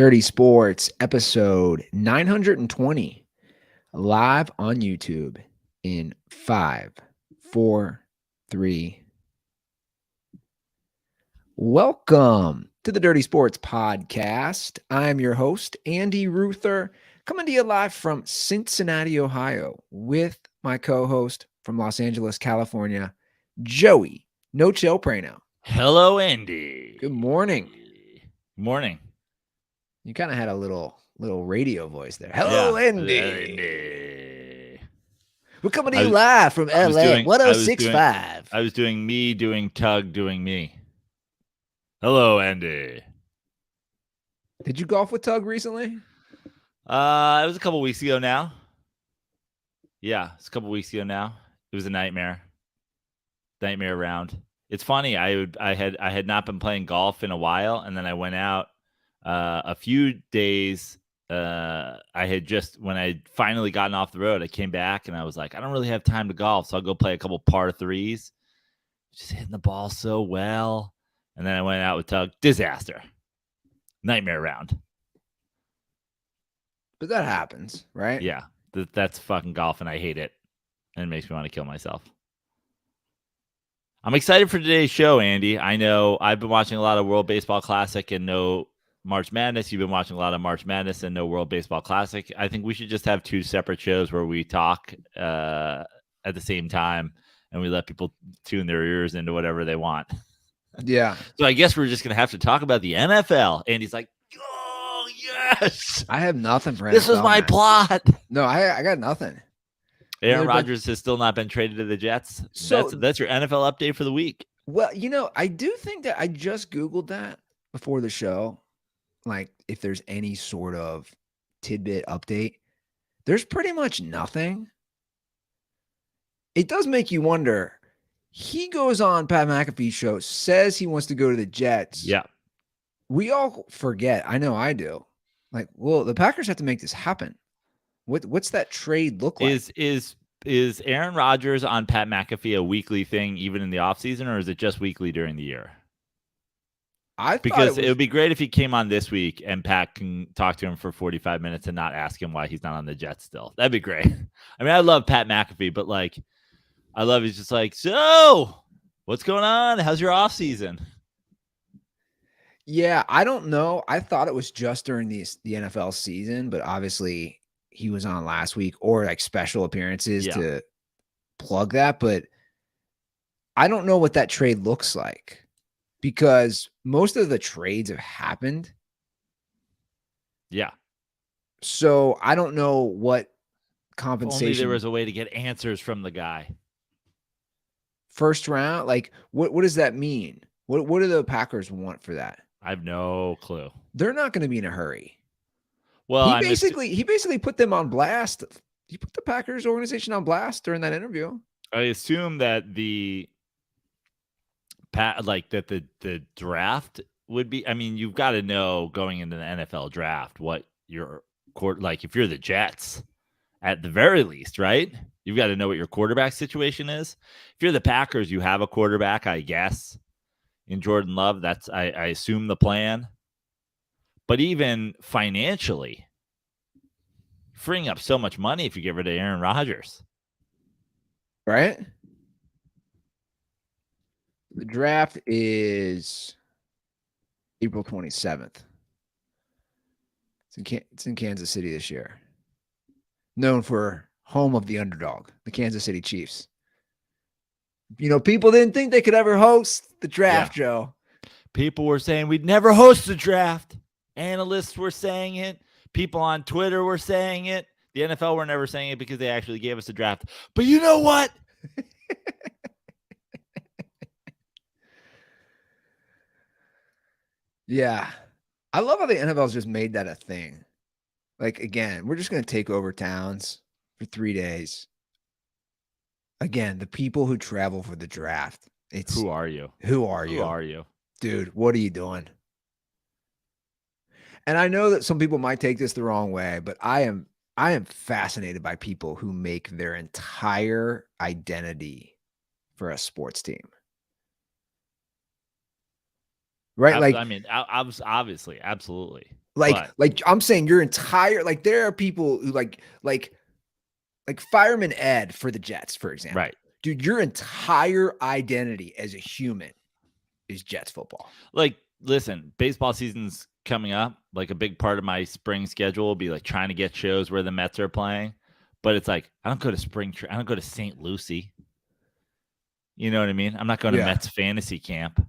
Dirty Sports, episode 920, live on YouTube in 5, 4, 3. Welcome to the Dirty Sports Podcast. I'm your host, Andy Ruther, coming to you live from Cincinnati, Ohio, with my co-host from Los Angeles, California, Joey No Chill Praino. Hello, Andy. Good morning. Good morning. You kind of had a little radio voice there. Hello, Andy. We're coming to you live from LA, 1065. I was doing me, doing Tug, doing me. Hello, Andy. Did you golf with Tug recently? It was a couple weeks ago now. Yeah, it's a couple weeks ago now. It was a nightmare round. It's funny. I had not been playing golf in a while, and then I went out a few days. I had just, when I finally gotten off the road, I came back and I was like, I don't really have time to golf, so I'll go play a couple par threes. Just hitting the ball so well. And then I went out with Tug. Disaster. Nightmare round. But that happens, right? Yeah. That's fucking golf, and I hate it. And it makes me want to kill myself. I'm excited for today's show, Andy. I know I've been watching a lot of World Baseball Classic and no March Madness. You've been watching a lot of March Madness and no World Baseball Classic. I think we should just have two separate shows where we talk at the same time and we let people tune their ears into whatever they want. Yeah. So I guess we're just going to have to talk about the NFL. Andy's like, oh, yes. I have nothing for This NFL, was my man. plot. No, I got nothing. Aaron Rodgers has still not been traded to the Jets. So that's your NFL update for the week. Well, I do think that I just Googled that before the show. Like, if there's any sort of tidbit update, there's pretty much nothing. It does make you wonder. He goes on Pat McAfee's show, says he wants to go to the Jets. Yeah. We all forget. I know I do. Like, well, the Packers have to make this happen. What's that trade look like? Is Aaron Rodgers on Pat McAfee a weekly thing even in the offseason, or is it just weekly during the year? Because it would be great if he came on this week and Pat can talk to him for 45 minutes and not ask him why he's not on the Jets still. That'd be great. I mean, I love Pat McAfee, but he's just like, so what's going on? How's your offseason? Yeah, I don't know. I thought it was just during the NFL season, but obviously he was on last week or like special appearances to plug that. But I don't know what that trade looks like because most of the trades have happened. Yeah. So I don't know what compensation. Only there was a way to get answers from the guy. First round? Like, what does that mean? What do the Packers want for that? I have no clue. They're not going to be in a hurry. Well, he basically put them on blast. He put the Packers organization on blast during that interview. I assume that the draft would be. I mean, you've got to know going into the NFL draft what your if you're the Jets, at the very least, right? You've got to know what your quarterback situation is. If you're the Packers, you have a quarterback, I guess, in Jordan Love. That's I assume the plan. But even financially, freeing up so much money if you get rid of Aaron Rodgers. Right? The draft is April 27th. It's in Kansas City this year. Known for home of the underdog, the Kansas City Chiefs. People didn't think they could ever host the draft, Joe. People were saying we'd never host the draft. Analysts were saying it. People on Twitter were saying it. The NFL were never saying it because they actually gave us a draft. But you know what? Yeah. I love how the NFL's just made that a thing. Like, again, we're just going to take over towns for 3 days. Again, the people who travel for the draft. Who are you? Who are you? Who are you? Dude, what are you doing? And I know that some people might take this the wrong way, but I am fascinated by people who make their entire identity for a sports team. Right? I mean, obviously, absolutely. But Like I'm saying your entire like there are people who like Fireman Ed for the Jets, for example. right. Dude, your entire identity as a human is Jets football. Like, listen, baseball season's coming up. Like a big part of my spring schedule will be like trying to get shows where the Mets are playing. But it's like I don't go to I don't go to St. Lucie. You know what I mean? I'm not going to Mets fantasy camp.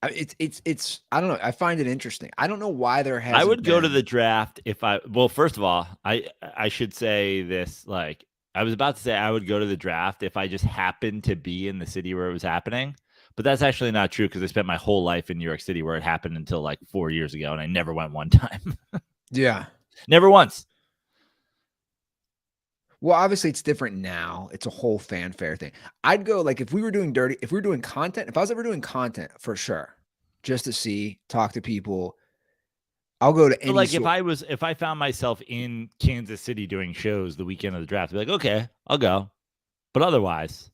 It's I don't know. I find it interesting. I don't know why there hasn't I would go to been- the draft if well, first of all, I should say this, like I was about to say I would go to the draft if I just happened to be in the city where it was happening. But that's actually not true because I spent my whole life in New York City where it happened until like 4 years ago, and I never went one time. Yeah. Never once. Well, obviously it's different now. It's a whole fanfare thing. I'd go like if we were doing content, if I was ever doing content for sure, just to see, talk to people, I'll go to So any like if I found myself in Kansas City doing shows the weekend of the draft, I'd be like, okay, I'll go. But otherwise,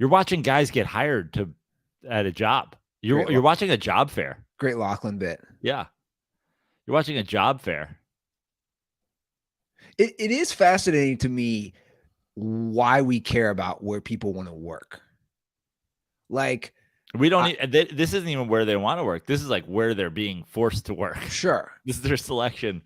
you're watching guys get hired at a job. You're watching a job fair. Great Lachlan bit. Yeah. You're watching a job fair. It is fascinating to me why we care about where people want to work. Like we don't this isn't even where they want to work. This is like where they're being forced to work. Sure. This is their selection.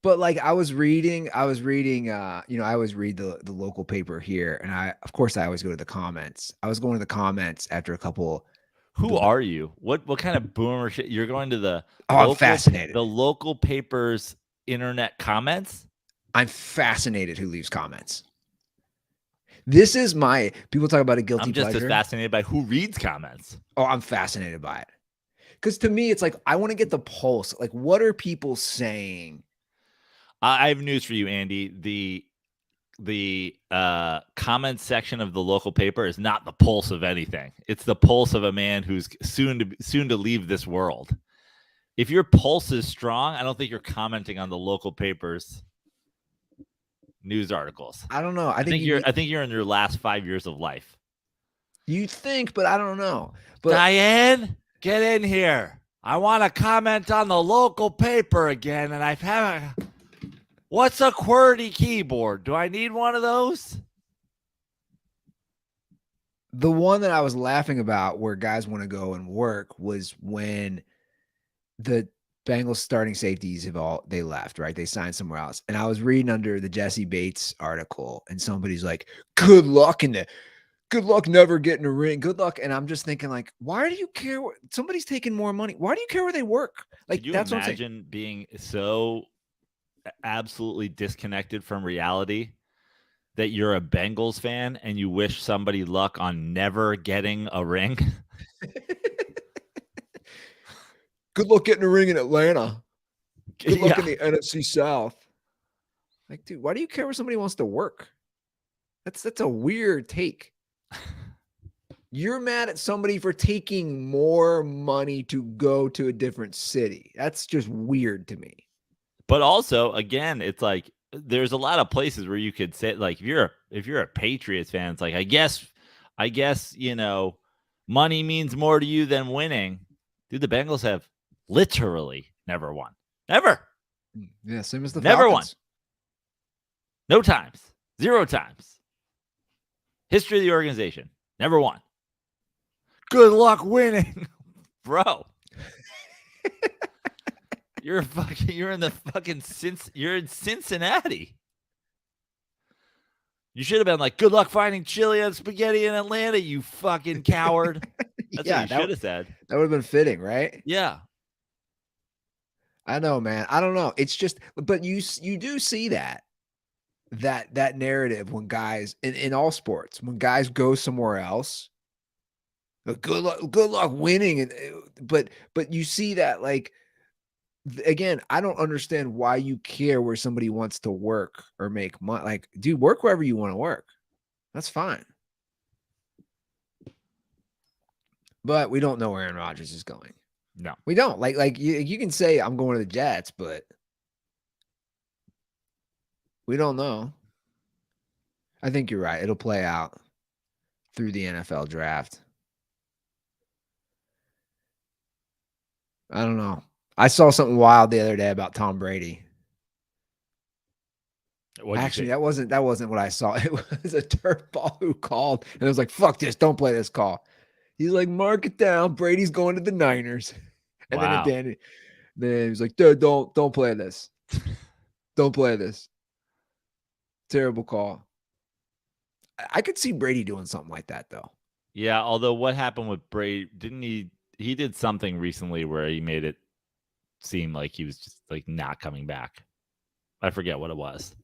But like I was reading, I always read the local paper here, and I always go to the comments. I was going to the comments after a couple. Who are you? What kind of boomer shit? You're going to the I'm fascinated. The local paper's internet comments? I'm fascinated who leaves comments. This is people talk about a guilty pleasure. I'm just as fascinated by who reads comments. Oh, I'm fascinated by it. Because to me, it's like I want to get the pulse. Like, what are people saying? I have news for you, Andy. The comments section of the local paper is not the pulse of anything. It's the pulse of a man who's soon to leave this world. If your pulse is strong, I don't think you're commenting on the local paper's news articles. I don't know. I think you're in your last 5 years of life. You think, but I don't know. But Diane, get in here. I want to comment on the local paper again, and I've had a. What's a QWERTY keyboard? Do I need one of those? The one that I was laughing about where guys want to go and work was when the Bengals starting safeties they left, right? They signed somewhere else. And I was reading under the Jesse Bates article, and somebody's like, good luck never getting a ring. Good luck. And I'm just thinking, like, why do you care? Somebody's taking more money. Why do you care where they work? Like, that's what I'm saying. Could you imagine being so absolutely disconnected from reality that you're a Bengals fan and you wish somebody luck on never getting a ring? Good luck getting a ring in Atlanta. Good luck in the NFC South. Like, dude, why do you care where somebody wants to work? That's a weird take. You're mad at somebody for taking more money to go to a different city. That's just weird to me. But also, again, it's like there's a lot of places where you could say, like, if you're a Patriots fan, it's like I guess money means more to you than winning. Dude, the Bengals have literally never won. Never. Yeah, same as the never Falcons. Won. No times. 0 times. History of the organization. Never won. Good luck winning, bro. You're in Cincinnati. You should have been like, good luck finding chili and spaghetti in Atlanta, you fucking coward. That's what you should have said. That would have been fitting, right? Yeah. I know, man. I don't know. It's just, but you do see that narrative when guys in all sports, when guys go somewhere else, good luck winning. But you see that, like, again, I don't understand why you care where somebody wants to work or make money. Like, dude, work wherever you want to work. That's fine. But we don't know where Aaron Rodgers is going. No, we don't. Like you can say I'm going to the Jets, but we don't know. I think you're right. It'll play out through the NFL draft. I don't know. I saw something wild the other day about Tom Brady. What'd you Actually, see? that wasn't what I saw. It was a turf ball who called, and I was like, "Fuck this! Don't play this call." He's like, "Mark it down. Brady's going to the Niners," and then at Wow. the end, then he was like, "Dude, don't play this. Don't play this. Terrible call." I could see Brady doing something like that though. Yeah, although what happened with Brady? Didn't he did something recently where he made it seem like he was just like not coming back. I forget what it was.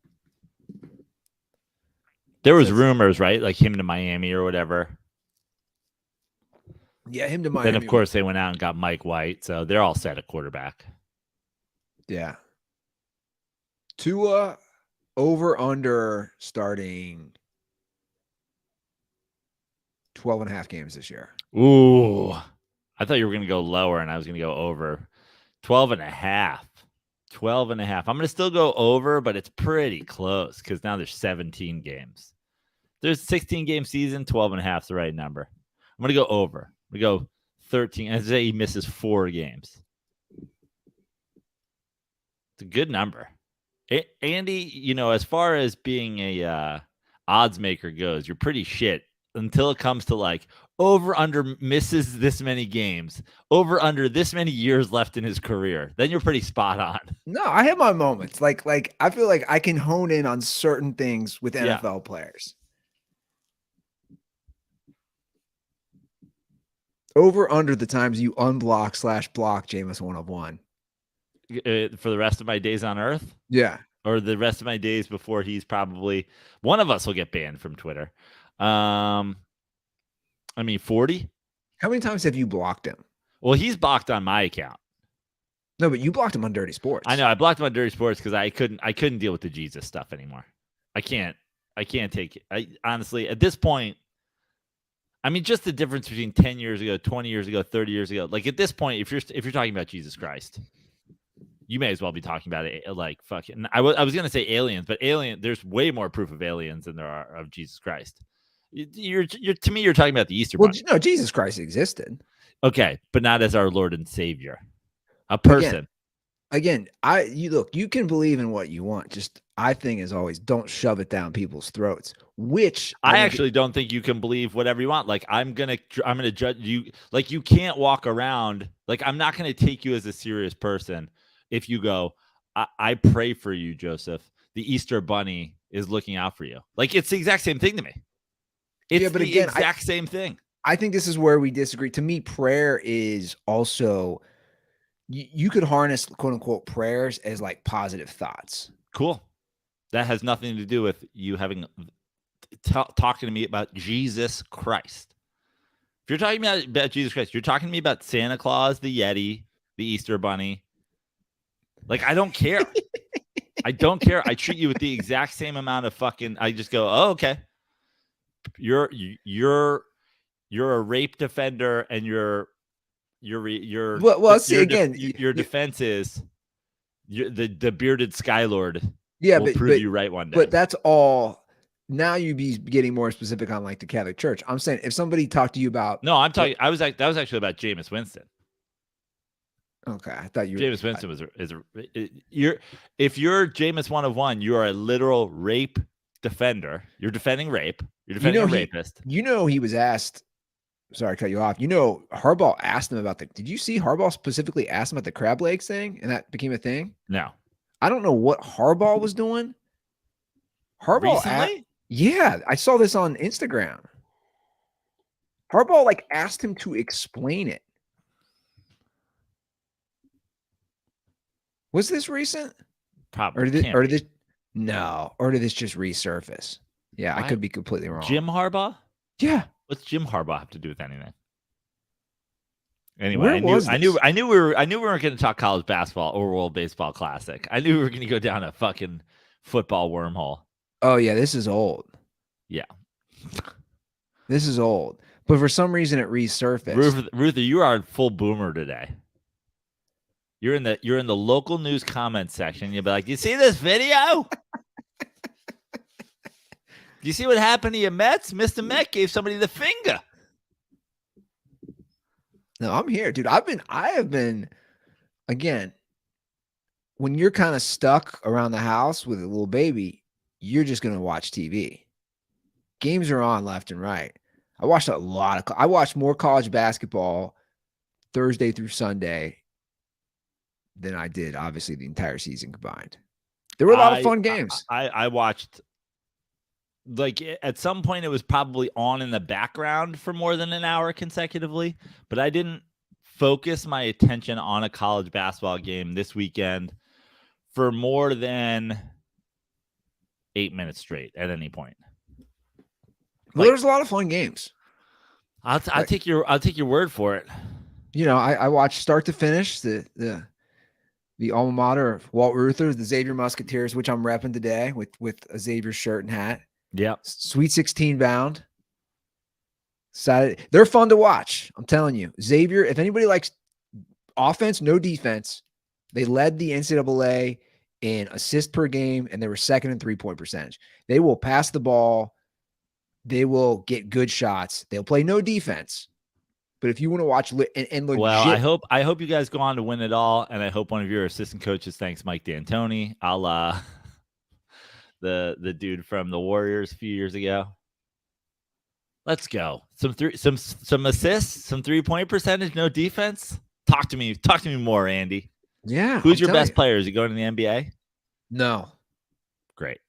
There was rumors, right? Like him to Miami or whatever. Yeah, him to Miami. Then of course they went out and got Mike White, so they're all set at quarterback. Yeah. Tua over under starting 12 and a half games this year. Ooh. I thought you were going to go lower and I was going to go over. 12 and a half. 12 and a half. I'm going to still go over, but it's pretty close because now there's 17 games. There's a 16-game season. 12 and a half is the right number. I'm going to go over. I'm going to go 13. I say he misses 4 games. It's a good number. Andy, as far as being a odds maker goes, you're pretty shit until it comes to like over under misses this many games, over under this many years left in his career. Then you're pretty spot on. No, I have my moments. Like I feel like I can hone in on certain things with NFL players. Over under the times you unblock/block Jameis 101. For the rest of my days on Earth? Yeah. Or the rest of my days before he's probably one of us will get banned from Twitter. 40. How many times have you blocked him? Well, he's blocked on my account. No, but you blocked him on Dirty Sports. I know. I blocked him on Dirty Sports because I couldn't deal with the Jesus stuff anymore. I can't take it. Honestly, at this point, just the difference between 10 years ago, 20 years ago, 30 years ago. Like at this point, if you're talking about Jesus Christ, you may as well be talking about it like fucking. I was gonna say aliens, but there's way more proof of aliens than there are of Jesus Christ. You're to me, you're talking about the Easter Bunny. No, Jesus Christ existed. Okay, but not as our Lord and Savior. A person. Again, you can believe in what you want. Just I think as always, don't shove it down people's throats. Which I actually don't think you can believe whatever you want. Like I'm gonna judge you. Like you can't walk around. Like I'm not gonna take you as a serious person if you go, I pray for you, Joseph. The Easter Bunny is looking out for you. Like it's the exact same thing to me. It's the exact same thing. I think this is where we disagree. To me, prayer is also you could harness quote unquote prayers as like positive thoughts. Cool. That has nothing to do with you having talking to me about Jesus Christ. If you're talking about Jesus Christ, you're talking to me about Santa Claus, the Yeti, the Easter Bunny. Like, I don't care. I don't care. I treat you with the exact same amount of fucking. I just go, oh, okay. You're a rape defender, and your defense is the bearded Skylord. Yeah, will prove you right one day. But that's all. Now you be getting more specific on like the Catholic Church. I'm saying if somebody talked to you about. No, I'm talking. That was actually about Jameis Winston. Okay, I thought you. Jameis Winston if you're Jameis 101, you are a literal rape defender. You're defending rape. You're defending a rapist. He was asked. Sorry, to cut you off. Harbaugh asked him about did you see Harbaugh specifically asked him about the crab legs thing, and that became a thing? No, I don't know what Harbaugh was doing. Recently? Yeah, I saw this on Instagram. Harbaugh asked him to explain it. Was this recent? Probably. Or did this just resurface? Yeah, I could be completely wrong. Jim Harbaugh? Yeah. What's Jim Harbaugh have to do with anything? Anyway, I knew we weren't going to talk college basketball or World Baseball Classic. I knew we were going to go down a fucking football wormhole. Oh yeah, this is old. Yeah. This is old. But for some reason it resurfaced. Ruther, you are full boomer today. You're in the local news comment section. You'll be like, "You see this video? You see what happened to your Mets? Mr. Met gave somebody the finger." No, I'm here, dude. I have been again, when you're kind of stuck around the house with a little baby, you're just going to watch TV. Games are on left and right. I watched I watched more college basketball Thursday through Sunday than I did, obviously, the entire season combined. There were a lot of fun games. I watched, like, at some point it was probably on in the background for more than an hour consecutively, but I didn't focus my attention on a college basketball game this weekend for more than 8 minutes straight at any point. Well, there's a lot of fun games. I'll take your word for it. I watched start to finish the alma mater of Walt Ruthers, the Xavier Musketeers, which I'm repping today with a Xavier shirt and hat. Yeah. Sweet 16 bound. Saturday. They're fun to watch. I'm telling you. Xavier, if anybody likes offense, no defense, they led the NCAA in assists per game, and they were second in 3-point percentage. They will pass the ball. They will get good shots. They'll play no defense. But if you want to watch and legit, well, I hope you guys go on to win it all, and I hope one of your assistant coaches thanks Mike D'Antoni, a la the dude from the Warriors a few years ago. Let's go. Some assists, some 3-point percentage, no defense. Talk to me more, Andy. Yeah. Who's your best player? Is he going to the NBA? No. Great.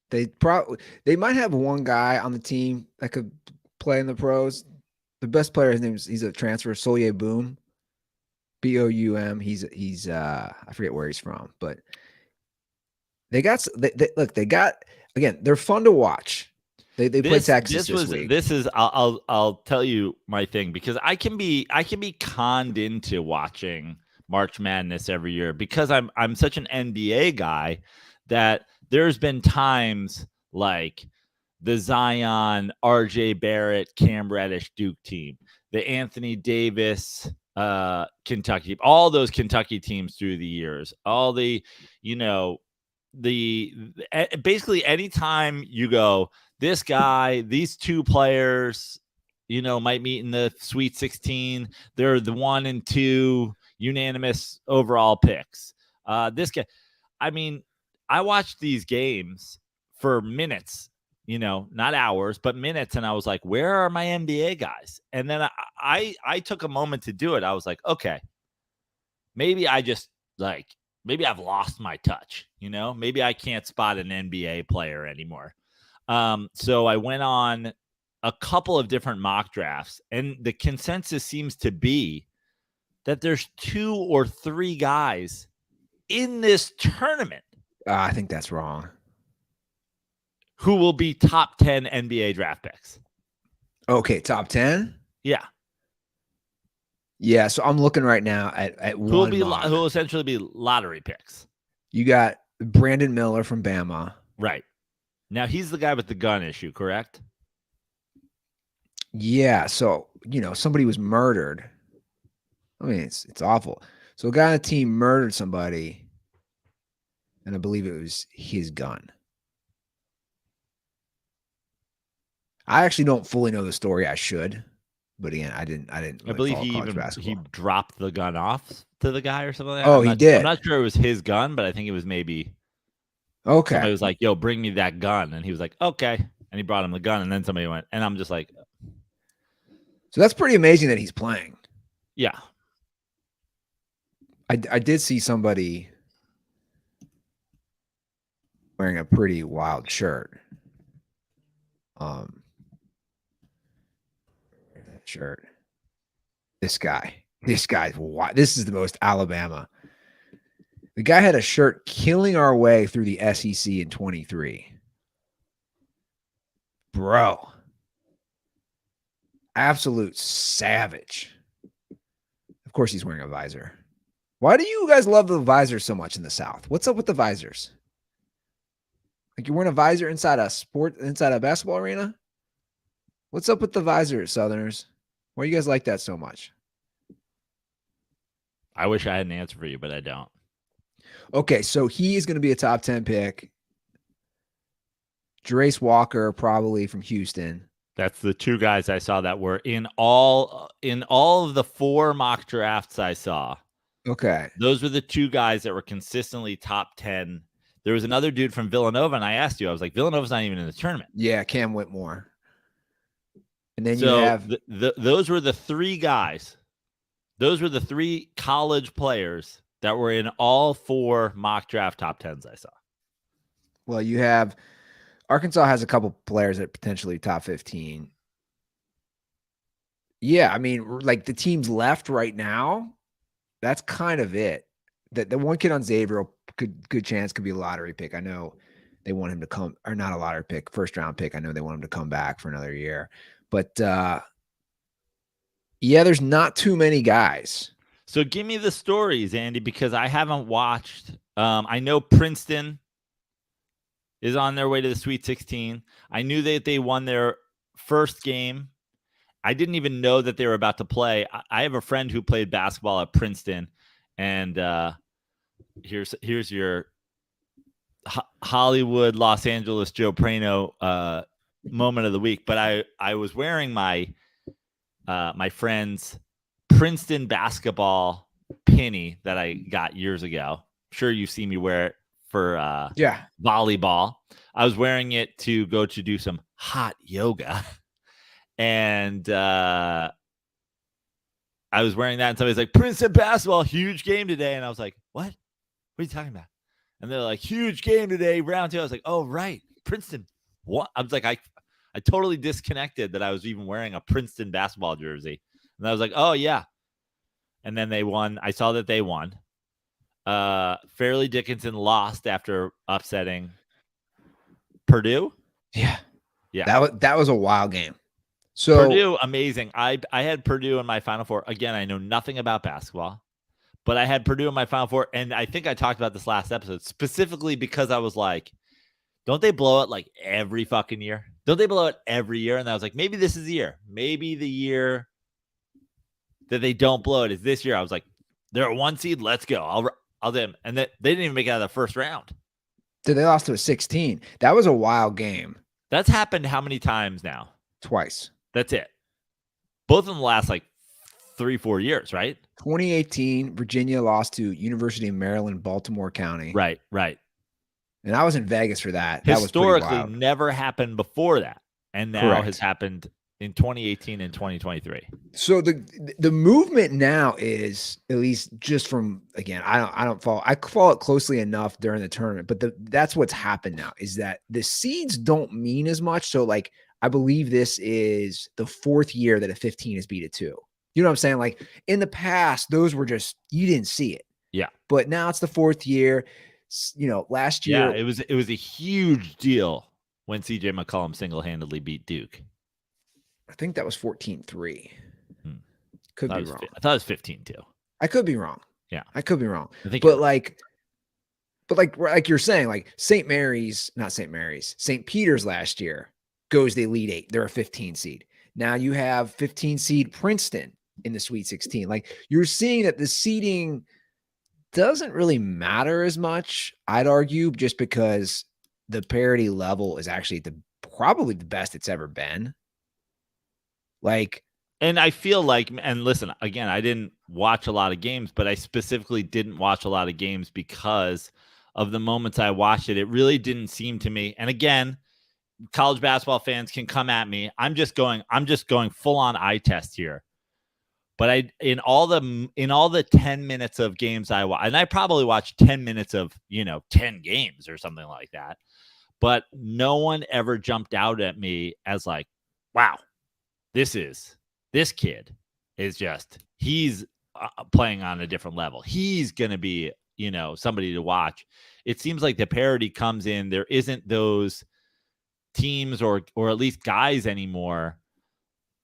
They might have one guy on the team that could play in the pros. The best player, he's a transfer, Solye Boom, Boum. He's I forget where he's from, but they got again. They're fun to watch. They play Texas this week. I'll tell you my thing, because I can be conned into watching March Madness every year because I'm such an NBA guy that there's been times like the Zion, RJ Barrett, Cam Reddish Duke team, the Anthony Davis, Kentucky, all those Kentucky teams through the years, all the, basically anytime you go, this guy, these two players, might meet in the Sweet 16. They're the 1 and 2 unanimous overall picks. This guy, I watched these games for minutes, not hours, but minutes. And I was like, where are my NBA guys? And then I took a moment to do it. I was like, okay, maybe I've lost my touch, maybe I can't spot an NBA player anymore. So I went on a couple of different mock drafts, and the consensus seems to be that there's 2 or 3 guys in this tournament. I think that's wrong. Who will be top 10 NBA draft picks? Okay, top 10? Yeah. Yeah, so I'm looking right now at who will essentially be lottery picks. You got Brandon Miller from Bama. Right. Now, he's the guy with the gun issue, correct? Yeah, so, somebody was murdered. It's awful. So a guy on the team murdered somebody, and I believe it was his gun. I actually don't fully know the story. I should, but again, I didn't. I believe he dropped the gun off to the guy or something like that. Oh, he did. I'm not sure it was his gun, but I think it was maybe. Okay. Somebody was like, "Yo, bring me that gun," and he was like, "Okay," and he brought him the gun, and then somebody went, and I'm just like, so that's pretty amazing that he's playing. Yeah. I did see somebody wearing a pretty wild shirt. Shirt. This guy's wild. This is the most Alabama. The guy had a shirt killing our way through the SEC in 23. Bro. Absolute savage. Of course he's wearing a visor. Why do you guys love the visors so much in the South? What's up with the visors? Like, you're wearing a visor inside a basketball arena? What's up with the visor, Southerners? Why do you guys like that so much? I wish I had an answer for you, but I don't. Okay, so he is going to be a top 10 pick. Jarace Walker, probably from Houston. That's the 2 guys I saw that were in all of the 4 mock drafts I saw. Okay. Those were the two guys that were consistently top 10. There was another dude from Villanova, and I asked you, I was like, Villanova's not even in the tournament. Yeah, Cam Whitmore. And then you So have those were the three guys. Those were the three college players that were in all 4 mock draft top 10s I saw. well, you have Arkansas has a couple players that are potentially top 15. Yeah, I mean, like the teams left right now, that's kind of it. The one kid on Xavier good chance could be a lottery pick. I know they want him to come, or not a lottery pick, first round pick. I know they want him to come back for another year. But yeah, there's not too many guys. So give me the stories, Andy, because I haven't watched. I know Princeton is on their way to the Sweet 16. I knew that they won their first game. I didn't even know that they were about to play. I have a friend who played basketball at Princeton, and here's your Hollywood, Los Angeles, Joe Praino moment of the week. But I was wearing my my friend's Princeton basketball penny that I got years ago. I'm sure you've seen me wear it for volleyball. I was wearing it to go to do some hot yoga. And I was wearing that, and somebody's like, Princeton basketball, huge game today. And I was like, what? What are you talking about? And they're like, huge game today, round 2. I was like, oh, right. Princeton. What? I was like, I totally disconnected that I was even wearing a Princeton basketball jersey. And I was like, oh, yeah. And then they won. I saw that they won. Fairleigh Dickinson lost after upsetting Purdue. Yeah. Yeah. That was a wild game. So Purdue, amazing. I had Purdue in my Final Four. Again, I know nothing about basketball, but I had Purdue in my Final Four, and I think I talked about this last episode, specifically because I was like, don't they blow it like every fucking year? Don't they blow it every year? And I was like, maybe this is the year. Maybe the year that they don't blow it is this year. I was like, they're a 1 seed. Let's go. I'll do them. And they didn't even make it out of the first round. They lost to a 16. That was a wild game. That's happened how many times now? Twice. That's it. Both in the last like 3-4 years, right? 2018, Virginia lost to University of Maryland, Baltimore County. Right. And I was in Vegas for that. That Historically, was pretty wild. never happened before that, and now Correct. has happened in 2018 and 2023. So the movement now is, at least just from, again, I follow it closely enough during the tournament, but that's what's happened now is that the seeds don't mean as much. So like, I believe this is the 4th year that a 15 has beat a 2. You know what I'm saying? Like in the past, those were just, you didn't see it. Yeah. But now it's the 4th year. You know, last year. Yeah, it was a huge deal when CJ McCollum single-handedly beat Duke. I think that was 14-3. Could be wrong. I thought it was 15-2. I could be wrong. Yeah. I could be wrong. But like you're saying, like St. Peter's last year goes the Elite 8. They're a 15 seed. Now you have 15 seed Princeton in the Sweet 16. Like you're seeing that the seeding doesn't really matter as much, I'd argue, just because the parity level is actually probably the best it's ever been. Like, and I feel like, and listen, again, I didn't watch a lot of games, but I specifically didn't watch a lot of games because of the moments I watched it. It really didn't seem to me. And again, college basketball fans can come at me. I'm just going full on eye test here. But in all the 10 minutes of games I watched, and I probably watched 10 minutes of, 10 games or something like that. But no one ever jumped out at me as like, wow, this kid is just, he's playing on a different level. He's going to be, somebody to watch. It seems like the parity comes in. There isn't those teams or at least guys anymore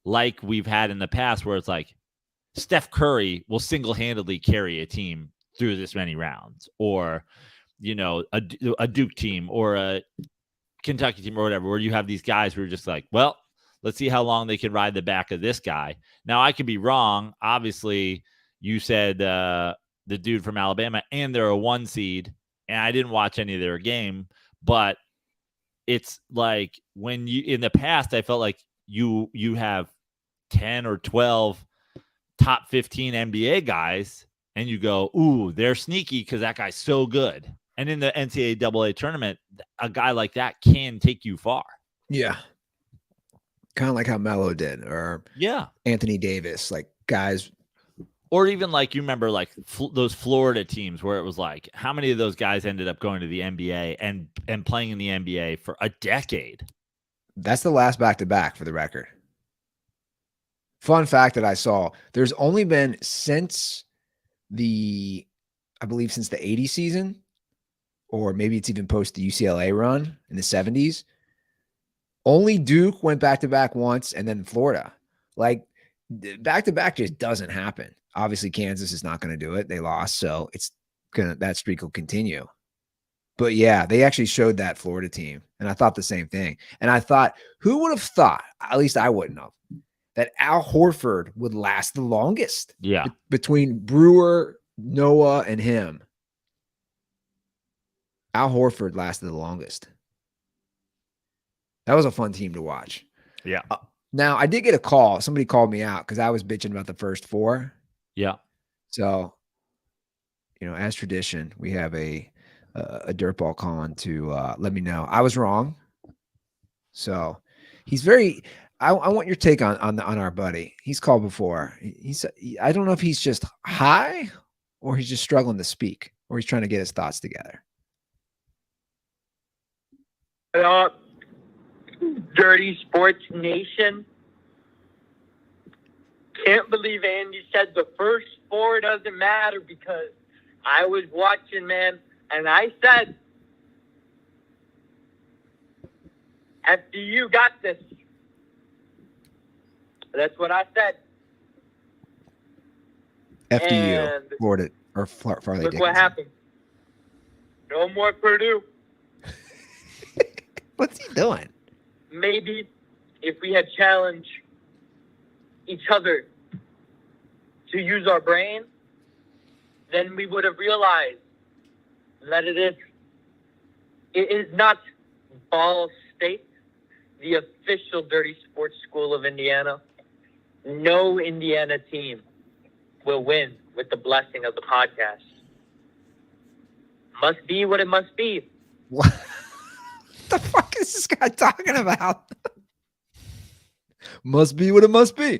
like we've had in the past where it's like Steph Curry will single-handedly carry a team through this many rounds, or, a Duke team or a Kentucky team or whatever, where you have these guys who are just like, well, let's see how long they can ride the back of this guy. Now, I could be wrong. Obviously, you said the dude from Alabama, and they're a 1 seed, and I didn't watch any of their game, but it's like when in the past, I felt like you have 10 or 12 top 15 NBA guys, and you go, ooh, they're sneaky because that guy's so good. And in the NCAA tournament, a guy like that can take you far. Yeah. Kind of like how Melo did, or Anthony Davis, like guys. Or even like, you remember like those Florida teams where it was like, how many of those guys ended up going to the NBA and playing in the NBA for a decade? That's the last back-to-back for the record. Fun fact that I saw, there's only been since the 80 season, or maybe it's even post the UCLA run in the 70s. Only Duke went back-to-back once, and then Florida. Like, back-to-back just doesn't happen. Obviously, Kansas is not going to do it. They lost, so that streak will continue. But yeah, they actually showed that Florida team, and I thought the same thing. And I thought, who would have thought, at least I wouldn't have, that Al Horford would last the longest? Yeah. Between Brewer, Noah, and him. Al Horford lasted the longest. That was a fun team to watch. Yeah. Now, I did get a call. Somebody called me out because I was bitching about the first four. Yeah. So, as tradition, we have a dirtball calling to let me know I was wrong. So he's very. I want your take on our buddy. He's called before. I don't know if he's just high or he's just struggling to speak or he's trying to get his thoughts together. Dirty Sports Nation. Can't believe Andy said the first four doesn't matter, because I was watching, man, and I said, FDU got this. That's what I said. FDU, and Florida, or Farley. Look what happened. No more Purdue. What's he doing? Maybe if we had challenged each other to use our brain, then we would have realized that it is not Ball State, the official Dirty Sports School of Indiana. No Indiana team will win with the blessing of the podcast. Must be what it must be. What the fuck is this guy talking about? Must be what it must be.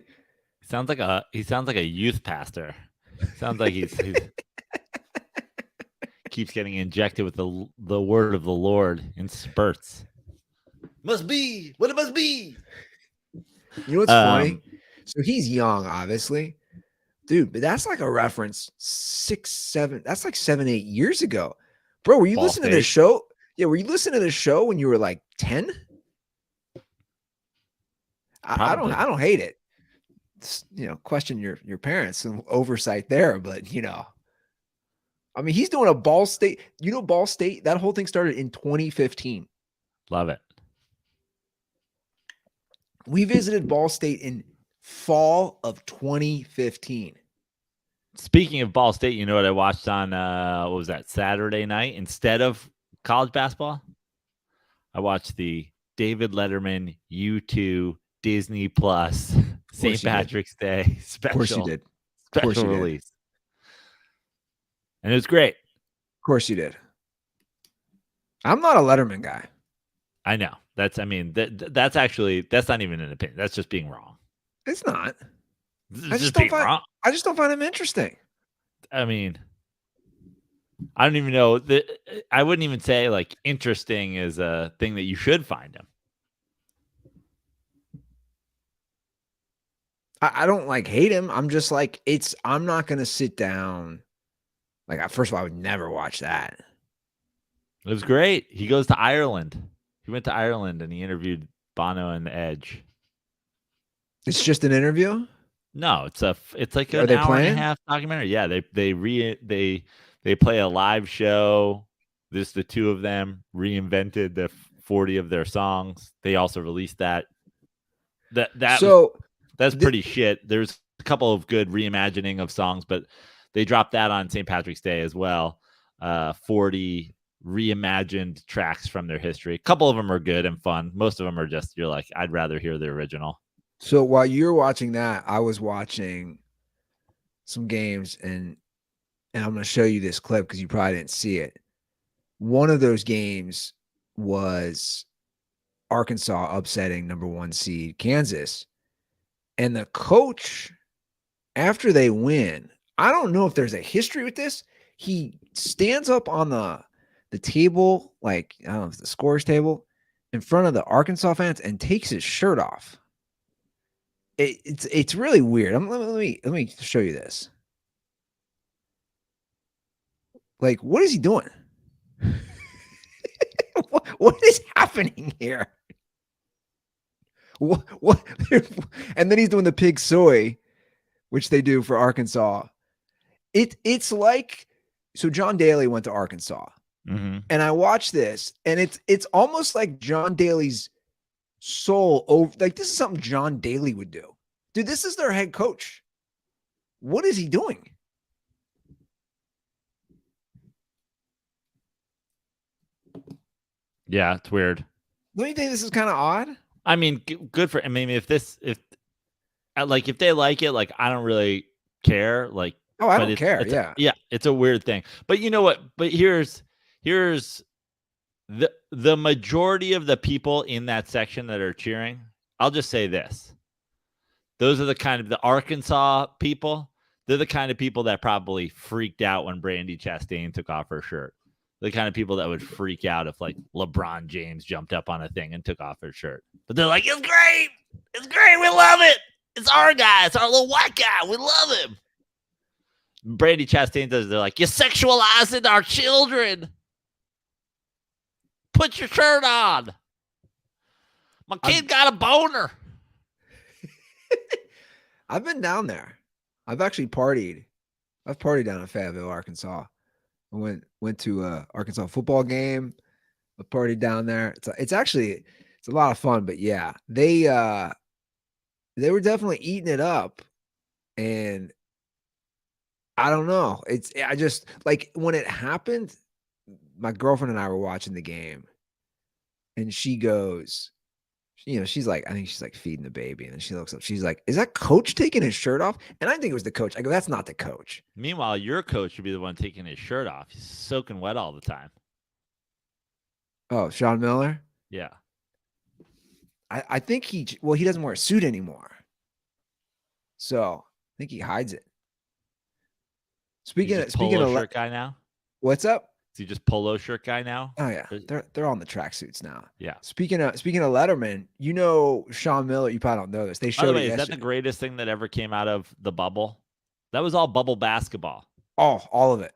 He sounds like a youth pastor. Sounds like he's keeps getting injected with the word of the Lord in spurts. Must be what it must be. You know what's funny? So he's young, obviously. Dude, but that's like a reference 7, that's like 7, 8 years ago. Bro, were you listening to this show? Yeah, were you listening to the show when you were like 10? I don't hate it. Question your parents, some oversight there, but I mean, he's doing a Ball State. Ball State, that whole thing started in 2015. Love it. We visited Ball State in fall of 2015. Speaking of Ball State, you know what I watched on what was that, Saturday night instead of college basketball? I watched the David Letterman U2 Disney Plus St. Patrick's Day special. Of course you did. Special release. And it was great. Of course you did. I'm not a Letterman guy. I know. That's not even an opinion. That's just being wrong. It's not. I just don't find him interesting. I mean, I don't even know. I wouldn't even say like interesting is a thing that you should find him. I don't like hate him. I'm just like, I'm not going to sit down. Like, first of all, I would never watch that. It was great. He goes to Ireland. He went to Ireland and he interviewed Bono and the Edge. It's just an interview? No, it's like an hour and a half documentary. Yeah, they play a live show. This the two of them reinvented the 40 of their songs. They also released that. That's pretty shit. There's a couple of good reimagining of songs, but they dropped that on St. Patrick's Day as well. 40 reimagined tracks from their history. A couple of them are good and fun. Most of them are just, you're like, I'd rather hear the original. So while you're watching that, I was watching some games, and and I'm going to show you this clip because you probably didn't see it. One of those games was Arkansas upsetting number 1 seed Kansas. And the coach, after they win, I don't know if there's a history with this. He stands up on the table, like, I don't know if it's the scores table, in front of the Arkansas fans and takes his shirt off. It's really weird. Let me show you this. Like, what is he doing? what is happening here? What? And then he's doing the pig soy, which they do for Arkansas. It's like, so John Daly went to Arkansas, and I watched this, and it's almost like John Daly's soul over. Like, this is something John Daly would do. Dude, this is their head coach. What is he doing? Yeah, it's weird. Don't you think this is kind of odd? I mean, good for. I mean, if they like it, like, I don't really care. Like, oh, I don't care. Yeah, it's a weird thing. But you know what? But here's the majority of the people in that section that are cheering. I'll just say this: those are the Arkansas people. They're the kind of people that probably freaked out when Brandi Chastain took off her shirt. The kind of people that would freak out if, like, LeBron James jumped up on a thing and took off his shirt. But they're like, it's great. It's great. We love it. It's our guy. It's our little white guy. We love him. Brandi Chastain does. They're like, you're sexualizing our children. Put your shirt on. My kid got a boner. I've been down there. I've actually partied. I've partied down in Fayetteville, Arkansas. I went to a Arkansas football game. I partied down there. It's actually a lot of fun. But yeah, they were definitely eating it up, and I don't know. I just, like, when it happened, my girlfriend and I were watching the game, and she goes, she's like, I think she's like feeding the baby. And then she looks up, she's like, is that coach taking his shirt off? And I think it was the coach. I go, that's not the coach. Meanwhile, your coach should be the one taking his shirt off. He's soaking wet all the time. Oh, Sean Miller? Yeah. I think he doesn't wear a suit anymore. So I think he hides it. Speaking of shirt guy now. What's up? Is he just polo shirt guy now? Oh yeah, they're on the tracksuits now. Yeah. Speaking of Letterman, Sean Miller. You probably don't know this. They showed. By the way, is that the greatest thing that ever came out of the bubble? That was all bubble basketball. Oh, all of it.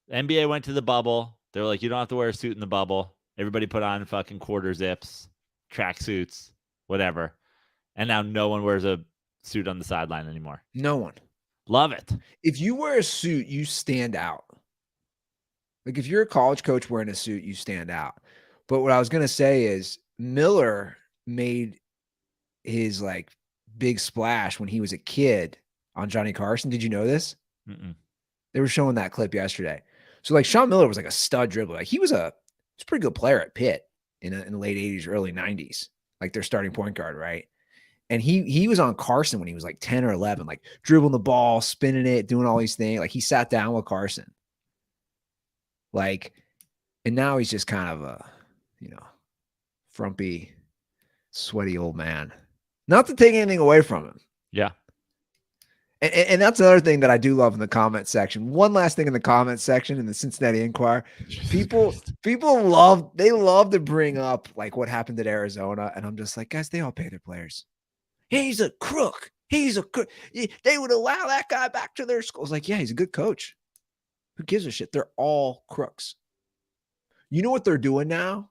The NBA went to the bubble. They were like, you don't have to wear a suit in the bubble. Everybody put on fucking quarter zips, tracksuits, whatever. And now no one wears a suit on the sideline anymore. No one. Love it. If you wear a suit, you stand out. Like, if you're a college coach wearing a suit, you stand out. But what I was going to say is Miller made his, like, big splash when he was a kid on Johnny Carson. Did you know this? Mm-mm. They were showing that clip yesterday. So, like, Sean Miller was like a stud dribbler. Like, he was a pretty good player at Pitt in the late 80s, early 90s. Like, their starting point guard, right? And he was on Carson when he was like 10 or 11, like dribbling the ball, spinning it, doing all these things. Like, he sat down with Carson. Like, and now he's just kind of a, frumpy, sweaty old man. Not to take anything away from him. Yeah. And that's another thing that I do love in the comment section. One last thing in the comment section in the Cincinnati Enquirer. People love to bring up, like, what happened at Arizona. And I'm just like, guys, they all pay their players. He's a crook. He's a crook. They would allow that guy back to their schools. Like, yeah, he's a good coach. Who gives a shit? They're all crooks. You know what they're doing now?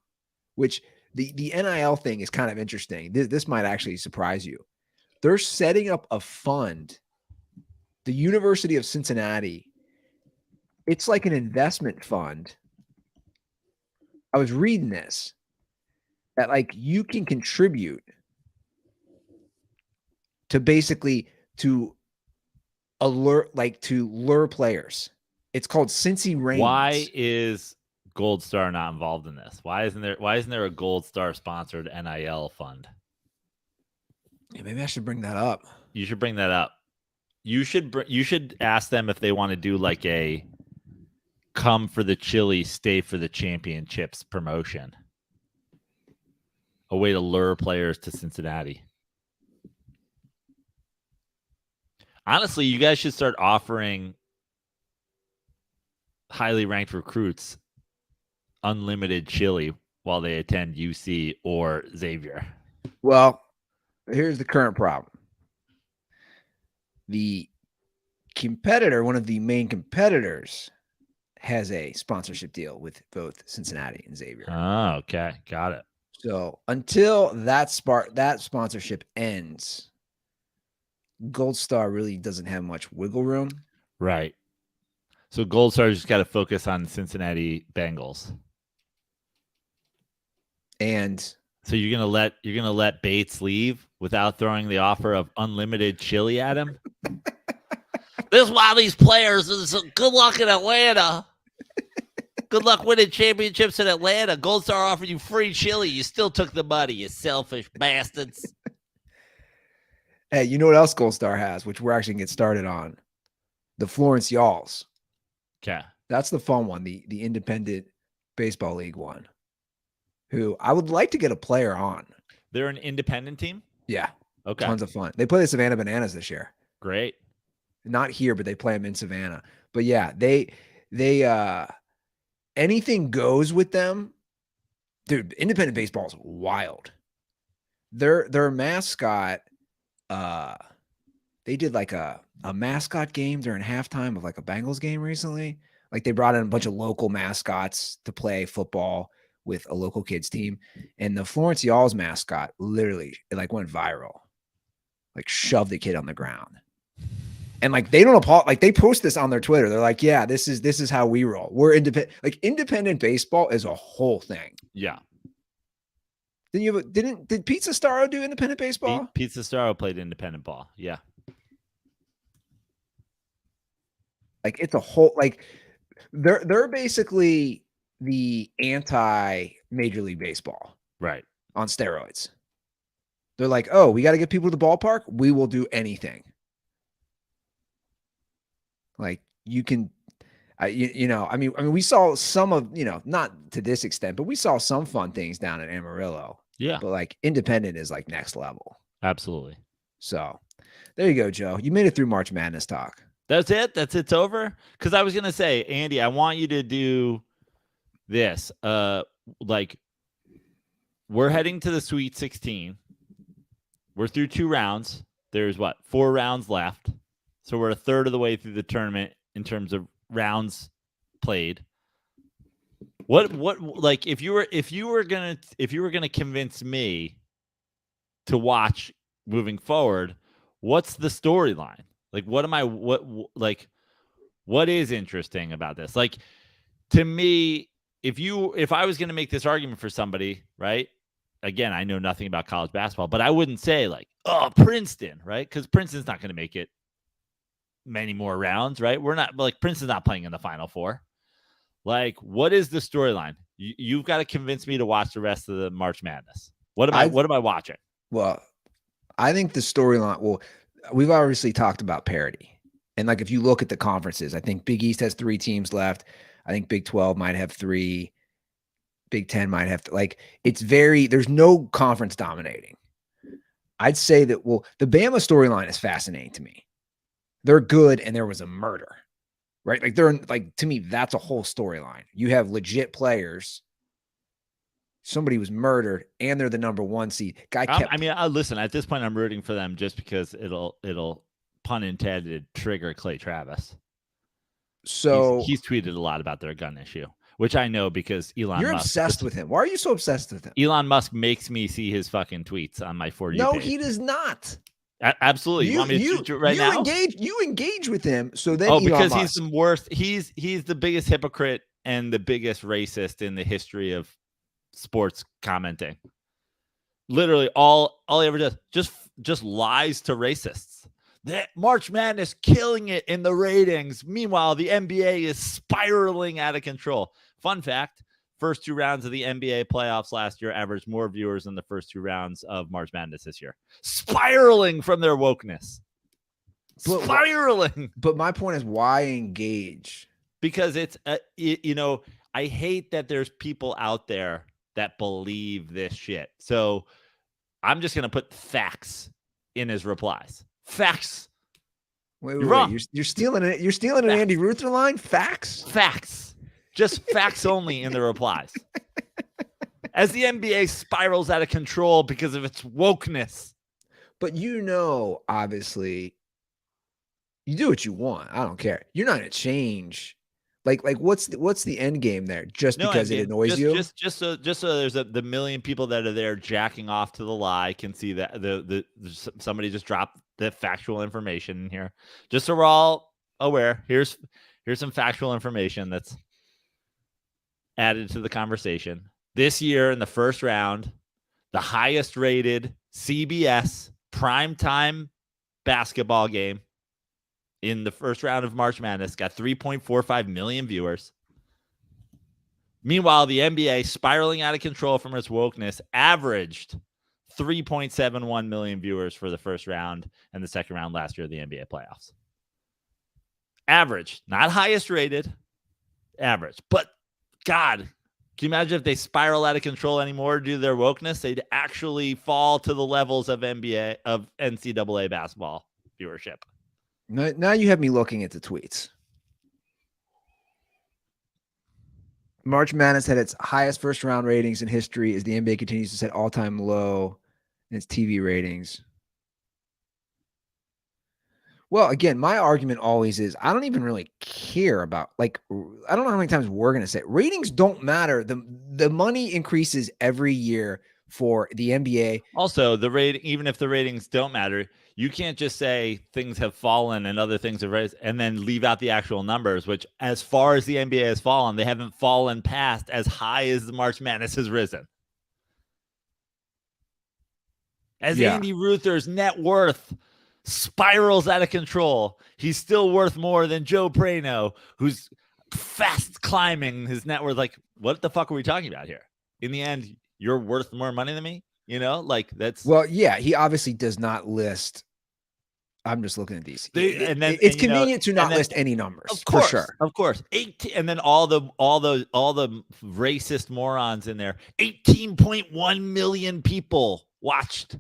Which the NIL thing is kind of interesting. This might actually surprise you. They're setting up a fund. The University of Cincinnati, it's like an investment fund. I was reading this, that, like, you can contribute to basically to lure players. It's called Cincy Reigns. Why is Gold Star not involved in this? Why isn't there a Gold Star sponsored NIL fund? Yeah, maybe I should bring that up. You should bring that up. You should ask them if they want to do like a come for the chili, stay for the championships promotion. A way to lure players to Cincinnati. Honestly, you guys should start offering highly ranked recruits unlimited chili while they attend UC or Xavier. Well, here's the current problem. The competitor, one of the main competitors, has a sponsorship deal with both Cincinnati and Xavier. Oh, okay. Got it. So until that sponsorship ends, Gold Star really doesn't have much wiggle room. Right. So Gold Star just got to focus on Cincinnati Bengals. And so you're gonna let Bates leave without throwing the offer of unlimited chili at him? This is why these players is good luck in Atlanta. Good luck winning championships in Atlanta. Gold Star offered you free chili. You still took the money, you selfish bastards. Hey, you know what else Gold Star has, which we're actually going to get started on? The Florence Y'alls. Okay. That's the fun one, the independent baseball league one, who I would like to get a player on. They're an independent team? Yeah. Okay. Tons of fun. They play the Savannah Bananas this year. Great. Not here, but they play them in Savannah. But yeah, they anything goes with them. Dude, independent baseball is wild. Their mascot, they did like a mascot game during halftime of like a Bengals game recently. Like they brought in a bunch of local mascots to play football with a local kids team. And the Florence Y'alls mascot literally like went viral. Like shoved the kid on the ground. And like they don't apologize. Like they post this on their Twitter. They're like, yeah, this is how we roll. We're independent. Like independent baseball is a whole thing. Yeah. Did Pizza Starro do independent baseball? Pizza Starro played independent ball. Yeah. Like it's a whole like they're basically the anti Major League Baseball. Right. On steroids. They're like, oh, we got to get people to the ballpark. We will do anything. Like you can, I mean, we saw some of, not to this extent, but we saw some fun things down at Amarillo. Yeah. But like independent is like next level. Absolutely. So there you go, Joe. You made it through March Madness talk. That's it. It's over. Because I was going to say, Andy, I want you to do this. Like we're heading to the Sweet 16. We're through 2 rounds. There's 4 rounds left. So we're a third of the way through the tournament in terms of rounds played. What like if you were gonna convince me to watch moving forward, what's the storyline? Like what is interesting about this? Like to me, if I was gonna make this argument for somebody, right? Again, I know nothing about college basketball, but I wouldn't say like, oh, Princeton, right? Because Princeton's not gonna make it many more rounds, right? We're not like Princeton's not playing in the Final Four. Like, what is the storyline? You've got to convince me to watch the rest of the March Madness. What am I watching? Well, I think the storyline. Well, we've obviously talked about parity, and like if you look at the conferences, I think Big East has 3 teams left. I think Big 12 might have 3. Big 10 might have like it's very. There's no conference dominating. I'd say that. Well, the Bama storyline is fascinating to me. They're good, and there was a murder, right? Like they're like to me, that's a whole storyline. You have legit players. Somebody was murdered, and they're the number 1 seed. Listen. At this point, I'm rooting for them just because it'll pun intended trigger Clay Travis. So he's tweeted a lot about their gun issue, which I know because Elon. You're Musk, obsessed with him. Why are you so obsessed with him? Elon Musk makes me see his fucking tweets on my 4U No, page. he does not. Absolutely. You want me to do it right now? You engage with him. So then because he's the worst. He's the biggest hypocrite and the biggest racist in the history of sports commenting. Literally all he ever does just lies to racists. That March Madness killing it in the ratings. Meanwhile, the NBA is spiraling out of control. Fun fact. First 2 rounds of the NBA playoffs last year averaged more viewers than the first 2 rounds of March Madness this year. Spiraling from their wokeness. spiraling. But my point is, why engage? Because it's I hate that there's people out there that believe this shit. So I'm just gonna put facts in his replies. Facts. Wait, You're wrong. You're stealing it. You're stealing an Andy Ruther line. Facts. Facts. Just facts only in the replies. As the NBA spirals out of control because of its wokeness. But obviously, you do what you want. I don't care. You're not gonna change. Like what's the end game there? Just because it annoys you? Just so there's the million people that are there jacking off to the lie can see that somebody just dropped the factual information in here. Just so we're all aware. Here's some factual information that's added to the conversation. This year in the first round, the highest rated CBS primetime basketball game in the first round of March Madness got 3.45 million viewers. Meanwhile, the NBA, spiraling out of control from its wokeness, averaged 3.71 million viewers for the first round and the second round last year of the NBA playoffs. Average, not highest rated, average. But God, can you imagine if they spiral out of control anymore due to their wokeness? They'd actually fall to the levels of NCAA basketball viewership. Now you have me looking at the tweets. March Madness had its highest first round ratings in history as the NBA continues to set all-time low in its TV ratings. Well, again, my argument always is I don't even really care about, I don't know how many times we're going to say it. Ratings don't matter. The money increases every year for the NBA. Also, even if the ratings don't matter, you can't just say things have fallen and other things have raised and then leave out the actual numbers, which as far as the NBA has fallen, they haven't fallen past as high as the March Madness has risen. Andy Ruther's net worth spirals out of control, he's still worth more than Joe Praino, who's fast climbing his net worth. Like, what the fuck are we talking about here? In the end, you're worth more money than me? That's... Well, yeah, he obviously does not list... I'm just looking at these. It's convenient to not list any numbers, of course, for sure. Of course. 18, and then all the racist morons in there. 18.1 million people watched